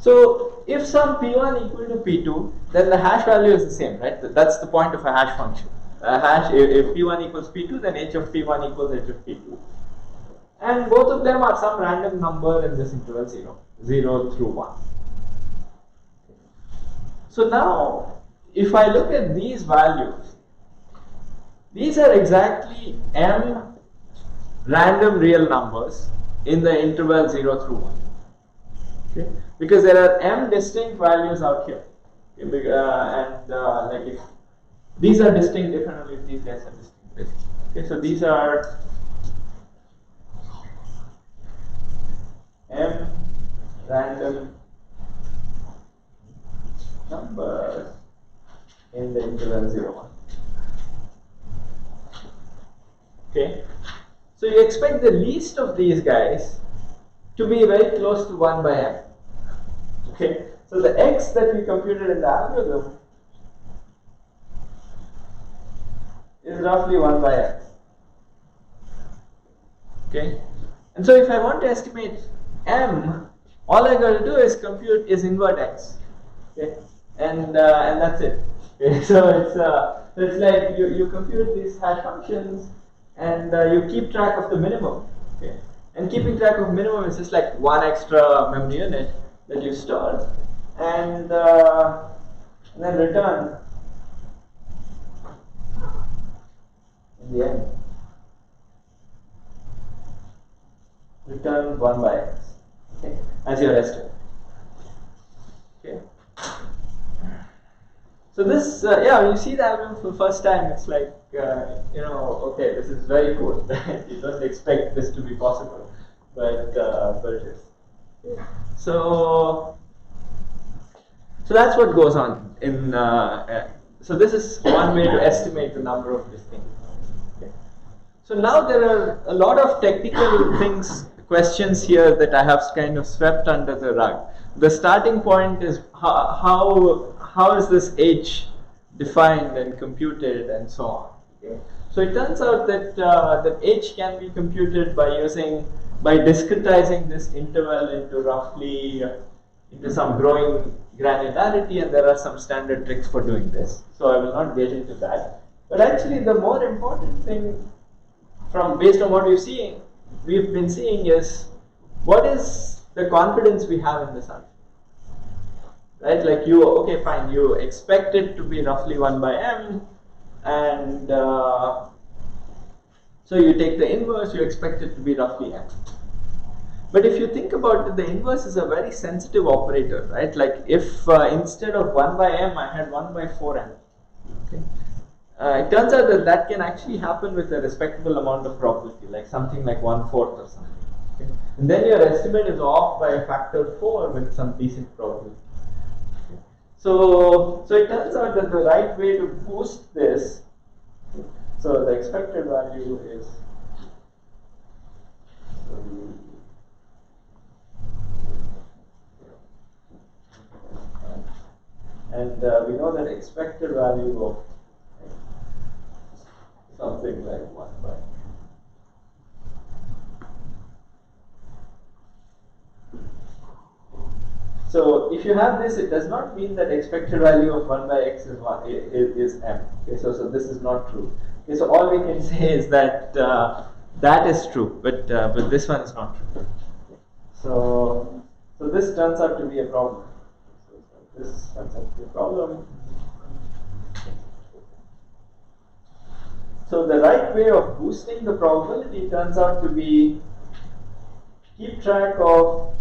So if some p1 equal to p2, then the hash value is the same, right? That's the point of a hash function. A hash, if p1 equals p2, then h of p1 equals h of p2. And both of them are some random number in this interval 0 through 1. So now, if I look at these values, these are exactly m random real numbers in the interval 0 through 1. Okay? Because there are m distinct values out here. Okay? Like if these are distinct, if and only if these guys are distinct. Okay, so these are m random numbers in the interval 0, 1. Okay, so you expect the least of these guys to be very close to 1 by m. Okay, so the x that we computed in the algorithm is roughly 1 by x. Okay, and so if I want to estimate m, all I got to do is invert x. Okay, and that's it. Okay, so it's like you compute these hash functions and you keep track of the minimum. Okay, and keeping track of minimum is just like one extra memory unit that you store, and then return in the end. Return 1 by x, okay, as your estimate. Okay. So this, when you see the algorithm for the first time, it's like, okay, this is very cool. You don't expect this to be possible, but it is. Okay. So that's what goes on in. So this is one way to estimate the number of distinct. Okay. So now there are a lot of technical questions here that I have kind of swept under the rug. The starting point is how is this h defined and computed and so on. Okay. So it turns out that that h can be computed by discretizing this interval into some growing granularity, and there are some standard tricks for doing this. So I will not get into that. But actually, the more important thing, based on what we've been seeing, is what is the confidence we have in this answer. Right, like you expect it to be roughly 1 by m, and so you take the inverse, you expect it to be roughly m. But if you think about it, the inverse is a very sensitive operator, right? Like if instead of 1 by m, I had 1 by 4m, okay? It turns out that can actually happen with a respectable amount of probability, like something like 1/4 or something. Okay? And then your estimate is off by a factor of 4 with some decent probability. So it turns out that the right way to boost this, so the expected value is, and we know that expected value of something like 1 by. So if you have this, it does not mean that expected value of 1 by x is m. Okay, so this is not true. Okay, so all we can say is that that is true, but this one is not true. So this turns out to be a problem. This turns out to be a problem. So the right way of boosting the probability turns out to be keep track of,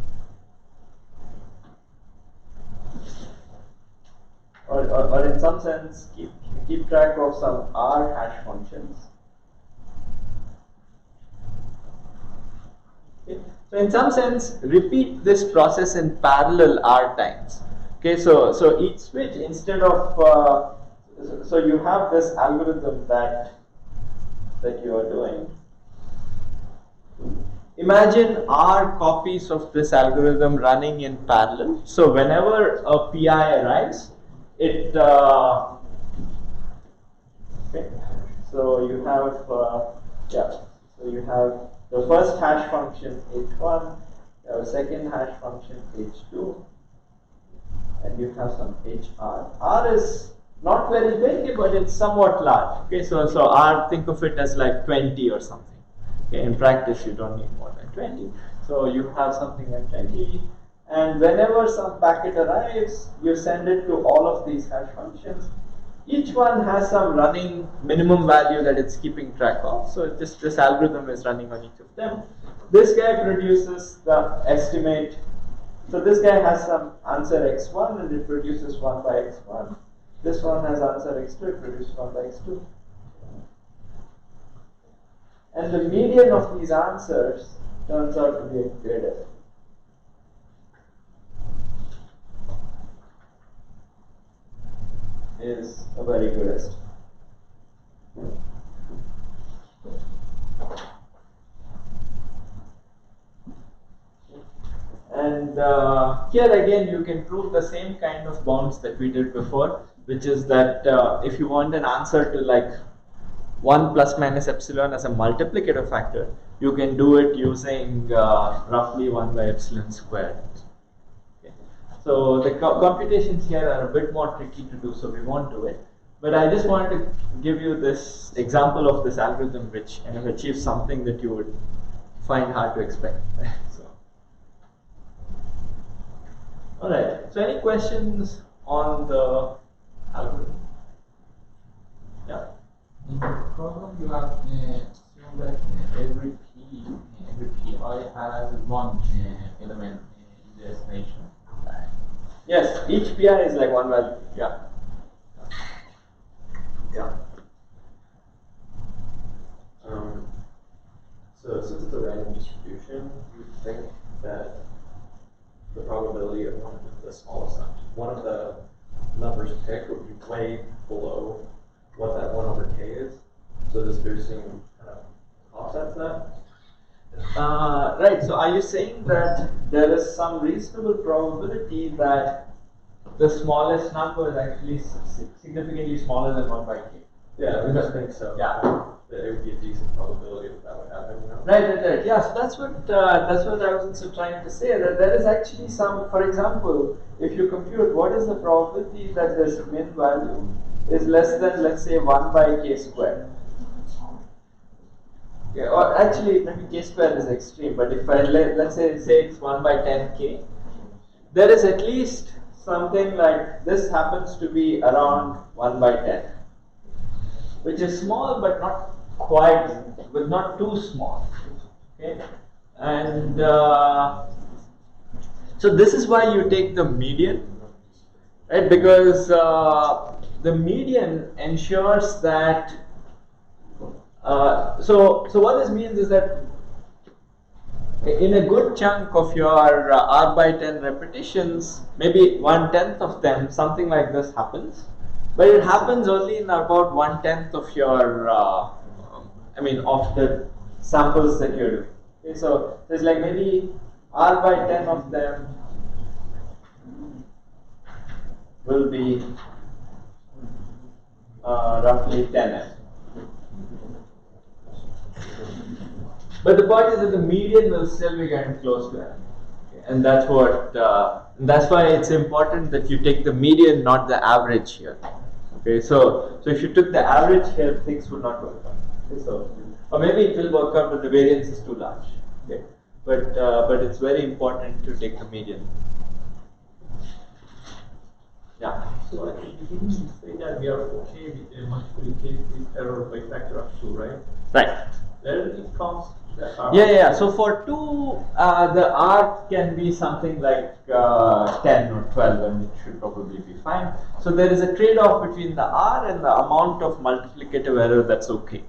or in some sense keep track of some R hash functions. Okay. So in some sense, repeat this process in parallel R times. Okay, so each switch, instead of so you have this algorithm that that you are doing, imagine R copies of this algorithm running in parallel. So whenever a PI arrives, it okay. So you have So you have the first hash function h1, you have a second hash function h2, and you have some hr. R is not very big, but it's somewhat large. Okay, so R, think of it as like 20 or something. Okay, in practice, you don't need more than 20. So you have something like 20, and whenever some packet arrives, you send it to all of these hash functions. Each one has some running minimum value that it's keeping track of. So this algorithm is running on each of them. This guy produces the estimate. So this guy has some answer x1 and it produces 1 by x1. This one has answer x2, it produces 1 by x2. And the median of these answers turns out to be a good estimate. Is a very good estimate. And here again you can prove the same kind of bounds that we did before, which is that if you want an answer to like 1 plus minus epsilon as a multiplicative factor, you can do it using roughly 1 by epsilon squared. Okay. So the computations here are a bit more tricky to do, so we won't do it. But I just wanted to give you this example of this algorithm which kind of achieves something that you would find hard to expect. So, all right. So any questions on the algorithm? Yeah. In the problem, you have assumed that every PI has one element in the estimation. Yes, each PI is like one value. Yeah. Yeah. So since it's a random distribution, you think that the probability of one of the numbers picked would be way below what that 1 over k is. So this boosting kind of offsets that. Right. So are you saying that there is some reasonable probability that the smallest number is actually significantly smaller than 1 by k? Yeah, I just think so. Yeah. That it would be a decent probability that would happen. You know? Right. Yeah. So that's what I was also trying to say, that there is actually some. For example, if you compute what is the probability that this min value is less than, let's say, 1 by k squared. Yeah, or actually maybe k squared is extreme, but if I let's say it's 1 by 10k, there is at least something like this happens to be around 1 by 10, which is small but not quite, but not too small. Okay, and so this is why you take the median, right? Because the median ensures that. So what this means is that in a good chunk of your r by 10 repetitions, maybe 1/10 of them, something like this happens, but it happens only in about 1/10 of your, of the samples that you're doing. Okay, so there's like maybe r by 10 of them will be roughly 10n. But the point is that the median will still be getting close to n, okay? And that's what. That's why it's important that you take the median, not the average here. Okay, so if you took the average here, things would not work out. Okay, so, or maybe it will work out, but the variance is too large. Okay, but it's very important to take the median. Yeah. So at the beginning you say that we are okay with a multiplicative error by factor of 2, right? Right. Where it comes that R. Yeah. So for 2, the R can be something like 10 or 12, and it should probably be fine. So there is a trade-off between the R and the amount of multiplicative error that's okay.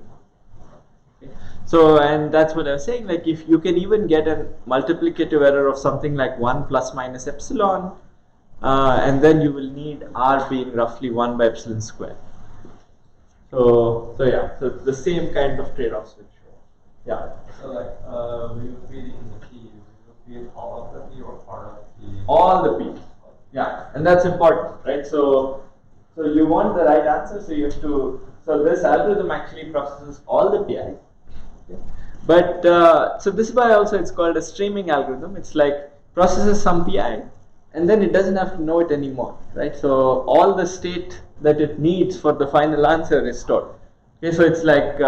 So, and that's what I was saying, like if you can even get a multiplicative error of something like 1 plus minus epsilon, and then you will need R being roughly 1 by epsilon squared. So yeah, so the same kind of trade-offs will show. Yeah. So like, we will feed in the P, we will feed all of the P or part of the All the P. Yeah, and that's important, right? So you want the right answer, so you have to. So this algorithm actually processes all the PI. Okay. But so this is why also it's called a streaming algorithm. It's like processes some PI, and then it doesn't have to know it anymore, right? So all the state that it needs for the final answer is stored. Okay, so it's like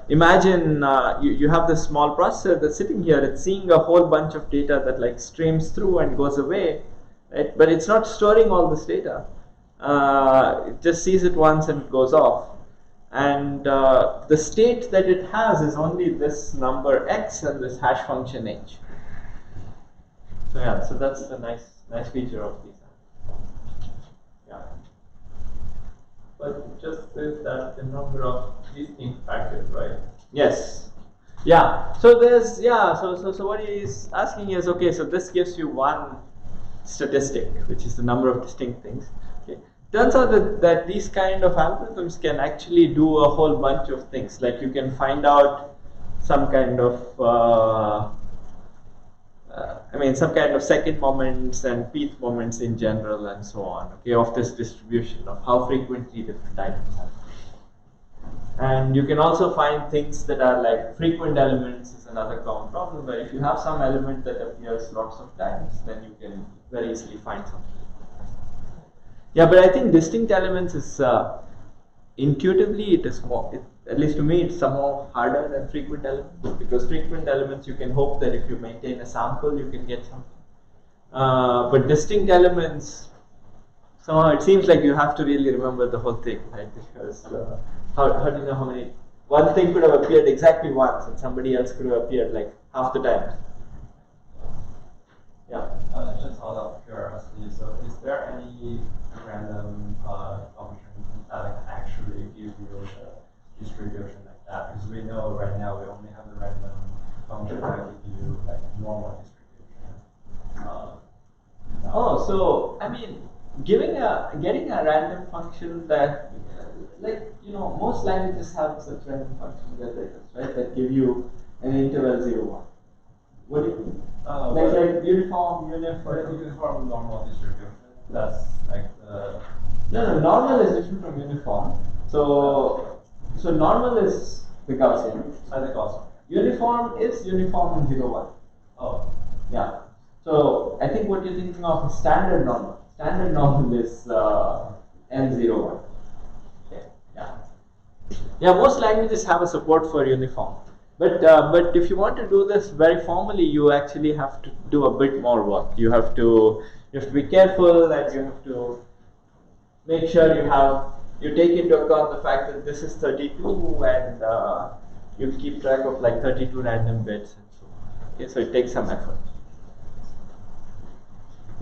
imagine you have this small processor that's sitting here. It's seeing a whole bunch of data that like streams through and goes away, right? But it's not storing all this data. It just sees it once and it goes off. And the state that it has is only this number x and this hash function h. So yeah, so that's the nice feature of these. Yeah. But it just says that the number of distinct packets, right? Yes. Yeah. So there's So what he's asking is, okay, so this gives you one statistic, which is the number of distinct things. Okay. Turns out that these kind of algorithms can actually do a whole bunch of things. Like you can find out some kind of some kind of second moments and pth moments in general and so on, okay, of this distribution of how frequently different items happen. And you can also find things that are like frequent elements is another common problem, where if you have some element that appears lots of times, then you can very easily find something. Yeah, but I think distinct elements is intuitively it is more, at least to me, it's somehow harder than frequent elements, because frequent elements you can hope that if you maintain a sample you can get something. But distinct elements, somehow it seems like you have to really remember the whole thing, right? Because how do you know how many? One thing could have appeared exactly once, and somebody else could have appeared like half the time. Yeah. Just out of curiosity, so is there any random function that can actually give you the distribution like that? Because we know right now we only have the random function that will give you like normal distribution. So I mean, getting a random function that, most languages have such random functions like this, right? That give you an interval 0, 1. What do you think? Like uniform Normal distribution. That's like the. No, normal is different from uniform. So normal is the Gaussian. I think also. Uniform is uniform in 0, 1. Oh. Yeah. So I think what you're thinking of is standard normal. Standard normal is M01. Okay. Yeah. Yeah, most languages have a support for uniform. But if you want to do this very formally, you actually have to do a bit more work. You have to be careful, and you have to make sure you take into account the fact that this is 32 and you keep track of like 32 random bits and so on. Okay, so it takes some effort.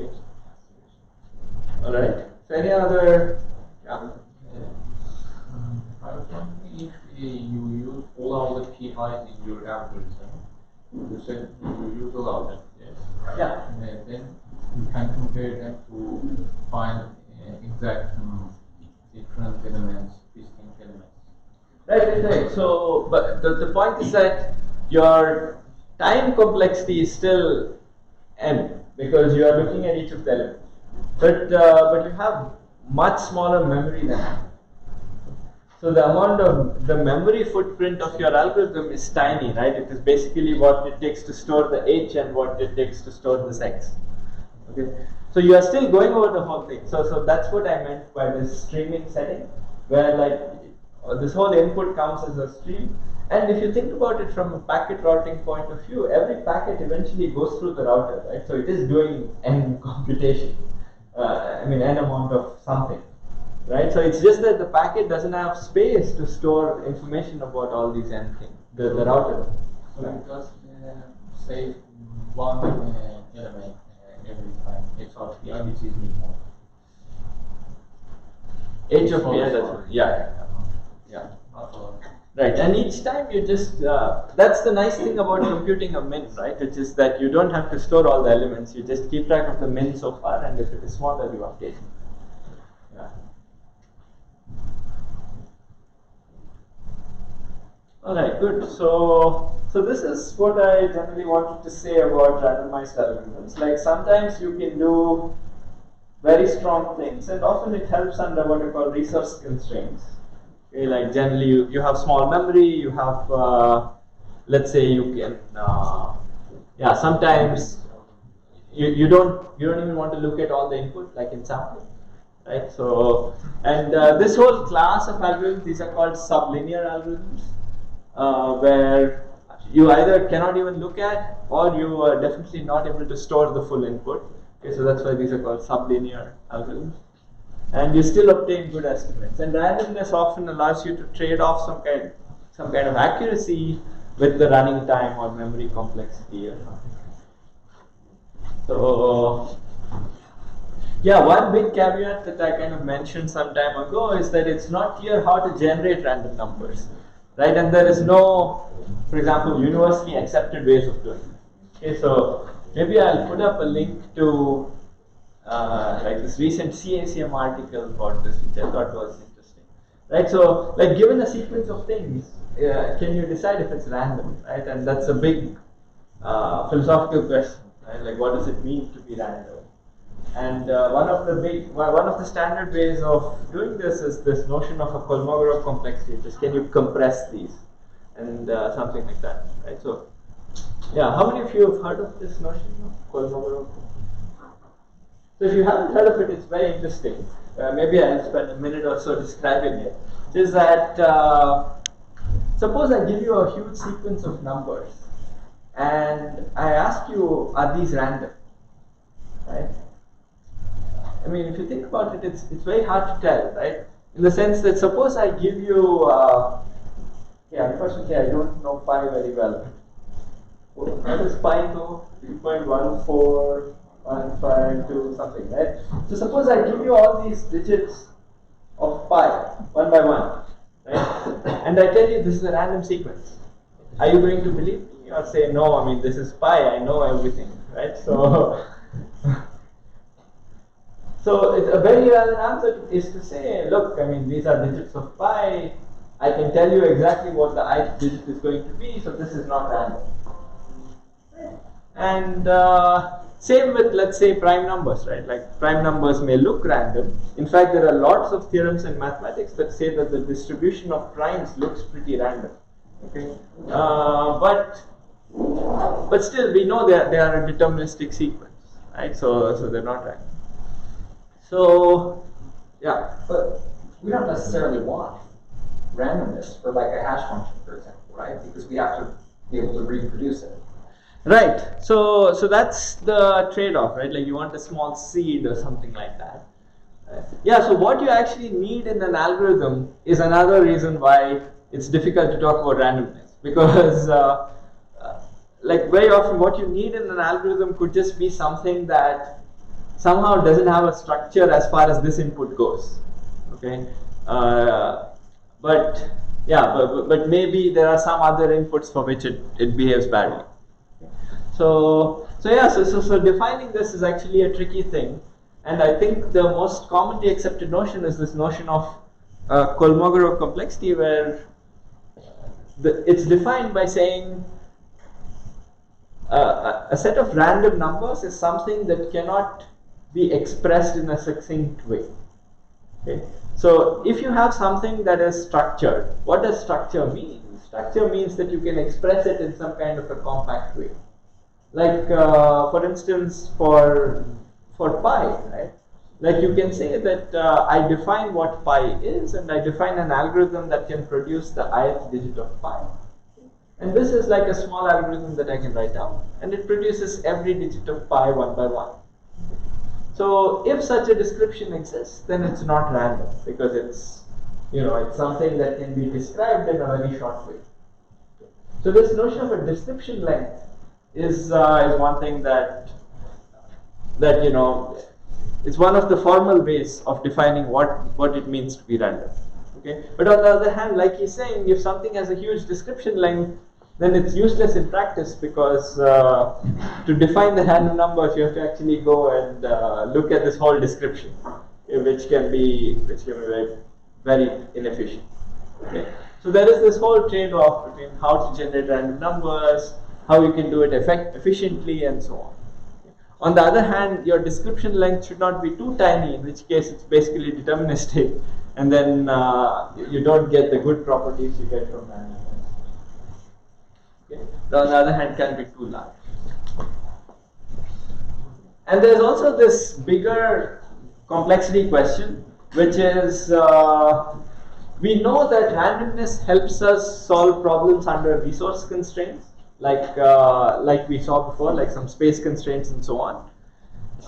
Okay. All right. So any other? Yeah. I was wondering if you use all of the PIs in your algorithm. You said you use all of them, yes? Yeah. And then you can compare them to find exact different elements, distinct elements. Right. So, but the point is that your time complexity is still n, because you are looking at each of the elements. But you have much smaller memory than n. So the amount of the memory footprint of your algorithm is tiny, right? It is basically what it takes to store the h and what it takes to store this x. Okay. So you are still going over the whole thing. So that's what I meant by this streaming setting, where like this whole input comes as a stream. And if you think about it from a packet routing point of view, every packet eventually goes through the router, right? So it is doing n computation. N amount of something. Right, so it's just that the packet doesn't have space to store information about all these n things. The router. So it does save one element every time. H of PI, which is uniform. H of PI, that's right. Yeah. Right, and each time you just that's the nice thing about computing a min, right? Which is that you don't have to store all the elements. You just keep track of the min so far, and if it is smaller, you update it. Yeah. Alright, good. So this is what I generally wanted to say about randomized algorithms. Like sometimes you can do very strong things, and often it helps under what you call resource constraints. Okay, like generally you have small memory, you have, let's say you can, yeah, sometimes you don't even want to look at all the input like in sampling, right? So, and this whole class of algorithms, these are called sublinear algorithms, where you either cannot even look at, or you are definitely not able to store the full input. Okay, so that's why these are called sublinear algorithms. And you still obtain good estimates. And randomness often allows you to trade off some kind of accuracy with the running time or memory complexity or something. So, yeah, one big caveat that I kind of mentioned some time ago is that it's not clear how to generate random numbers, right? And there is no, for example, universally accepted ways of doing it. Okay, so maybe I'll put up a link to like this recent CACM article about this, which I thought was interesting, right? So, like, given a sequence of things, can you decide if it's random, right? And that's a big philosophical question, right? Like, what does it mean to be random? And one of the standard ways of doing this is this notion of a Kolmogorov complexity, which is can you compress these, and something like that, right? So, yeah, how many of you have heard of this notion of Kolmogorov? So if you haven't heard of it, it's very interesting. Maybe I'll spend a minute or so describing it. It is that suppose I give you a huge sequence of numbers, and I ask you, are these random? Right? I mean, if you think about it, it's very hard to tell, right? In the sense that suppose I give you, yeah, unfortunately I don't know pi very well. What is pi to? 3.14152 something, right? So suppose I give you all these digits of pi, one by one, right? And I tell you this is a random sequence. Are you going to believe me or say, no, I mean, this is pi, I know everything, right? So, so it's a very relevant answer is to say, look, I mean, these are digits of pi. I can tell you exactly what the ith digit is going to be, so this is not random. And same with, let's say, prime numbers, right? Like prime numbers may look random. In fact, there are lots of theorems in mathematics that say that the distribution of primes looks pretty random. Okay, but still, we know they are a deterministic sequence, right? So they're not random. So, yeah. But we don't necessarily want randomness for like a hash function, for example, right? Because we have to be able to reproduce it. Right. So that's the trade-off, right? Like you want a small seed or something like that. Yeah. So what you actually need in an algorithm is another reason why it's difficult to talk about randomness, because like very often what you need in an algorithm could just be something that somehow doesn't have a structure as far as this input goes. Okay. But yeah, but maybe there are some other inputs for which it behaves badly. So defining this is actually a tricky thing, and I think the most commonly accepted notion is this notion of Kolmogorov complexity, where it's defined by saying a set of random numbers is something that cannot be expressed in a succinct way. Okay? So if you have something that is structured, what does structure mean? Structure means that you can express it in some kind of a compact way. Like for instance, for pi, right? Like you can say that I define what pi is, and I define an algorithm that can produce the ith digit of pi. And this is like a small algorithm that I can write down, and it produces every digit of pi one by one. So if such a description exists, then it's not random, because it's something that can be described in a very short way. So this notion of a description length is one thing that it's one of the formal ways of defining what it means to be random. Okay, but on the other hand, like he's saying, if something has a huge description length, then it's useless in practice, because to define the random numbers, you have to actually go and look at this whole description, which can be very, very inefficient. Okay. So there is this whole trade-off between how to generate random numbers, how you can do it efficiently, and so on. On the other hand, your description length should not be too tiny, in which case it's basically deterministic, and then you don't get the good properties you get from randomness. Okay? But on the other hand, can be too large. And there's also this bigger complexity question, which is we know that randomness helps us solve problems under resource constraints, like we saw before, like some space constraints and so on.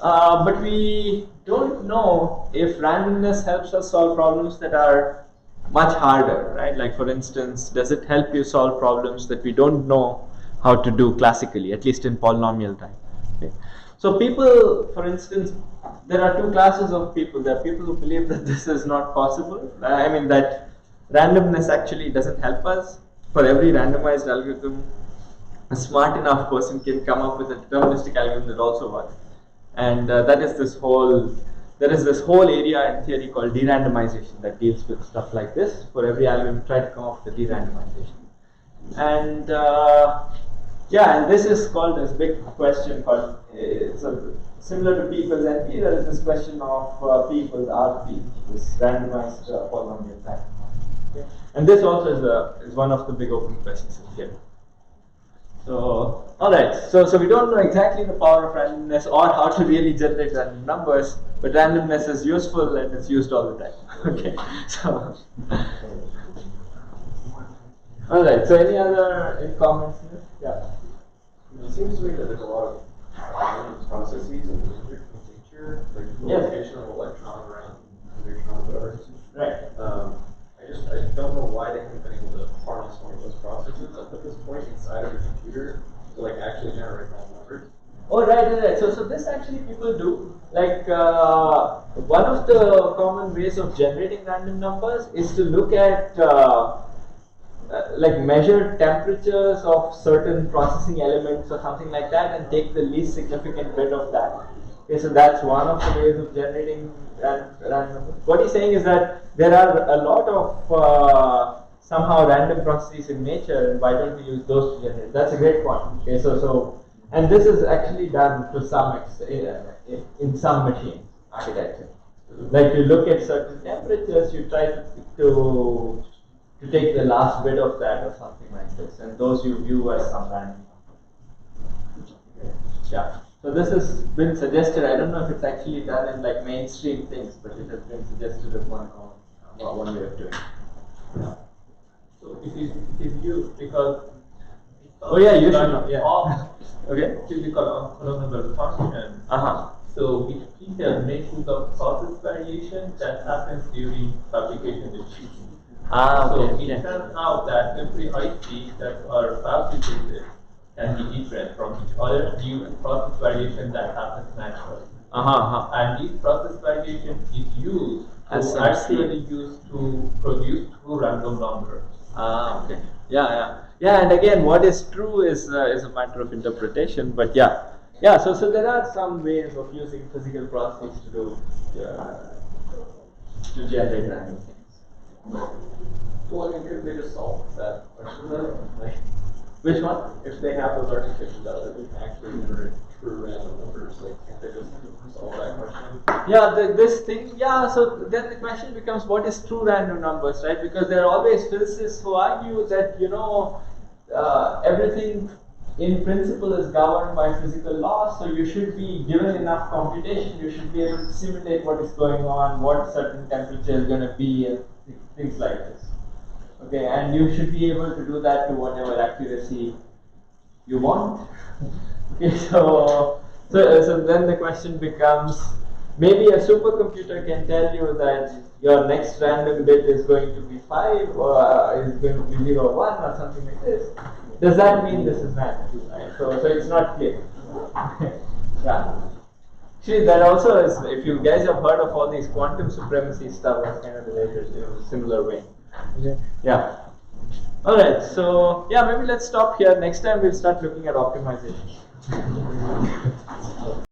But we don't know if randomness helps us solve problems that are much harder, right? Like for instance, does it help you solve problems that we don't know how to do classically, at least in polynomial time? Okay. So people, for instance, there are two classes of people. There are people who believe that this is not possible. I mean that randomness actually doesn't help us. For every randomized algorithm, a smart enough person can come up with a deterministic algorithm that also works. And there is this whole area in theory called de-randomization that deals with stuff like this. For every algorithm, try to come up with a de-randomization. And and this is called this big question called, similar to P equals NP, there is this question of P equals RP, this randomized polynomial time. Okay? And this also is one of the big open questions in here. So, alright, so we don't know exactly the power of randomness or how to really generate random numbers, but randomness is useful and it's used all the time. Okay, so. Alright, so any other comments here? Yeah. It seems to me that there's a lot of random processes in nature, like the location of electron around neutron, whatever. Right. I don't know why they haven't been able to harness one of those processes up at this point inside of a computer to like actually generate random numbers. Oh, right. So this actually people do. Like one of the common ways of generating random numbers is to look at like measure temperatures of certain processing elements or something like that and take the least significant bit of that. Okay, so that's one of the ways of generating random numbers. What he's saying is that there are a lot of somehow random processes in nature, and why don't we use those to generate? That's a great point. Okay, so and this is actually done to some extent in some machine architecture. Like you look at certain temperatures, you try to take the last bit of that or something like this, and those you view as some random. Yeah. So this has been suggested. I don't know if it's actually done in like mainstream things, but it has been suggested as one way of doing it. Yeah. So it is used because Oh yeah, you should know. Yeah. Of Okay. physical unclonable function. So which people make use of process variation that happens during fabrication of chips. So it turns out that every IC that are fabricated can be different from each other due to process variation that happens naturally. And this process variation is used to produce true random numbers. Okay. Yeah. And again, what is true is a matter of interpretation. But so there are some ways of using physical processes to generate random things. Well, I mean, could they just solve that question then? Like, Which one? if they have those architectures out that can actually generate true random numbers, like, can't they just solve that question? Yeah, this thing. Yeah, so then the question becomes, what is true random numbers, right? Because there are always physicists who argue that everything in principle is governed by physical laws. So you should be given enough computation. You should be able to simulate what is going on, what certain temperature is going to be, and things like this. Okay, and you should be able to do that to whatever accuracy you want. Okay, so then the question becomes, maybe a supercomputer can tell you that your next random bit is going to be 5 or is going to be 0 or 1 or something like this. Does that mean this is random? Right? So it's not clear. Yeah. Actually, that also is, if you guys have heard of all these quantum supremacy stuff, that's kind of related in a similar way. Okay. Yeah. Alright, so maybe let's stop here. Next time we'll start looking at optimization.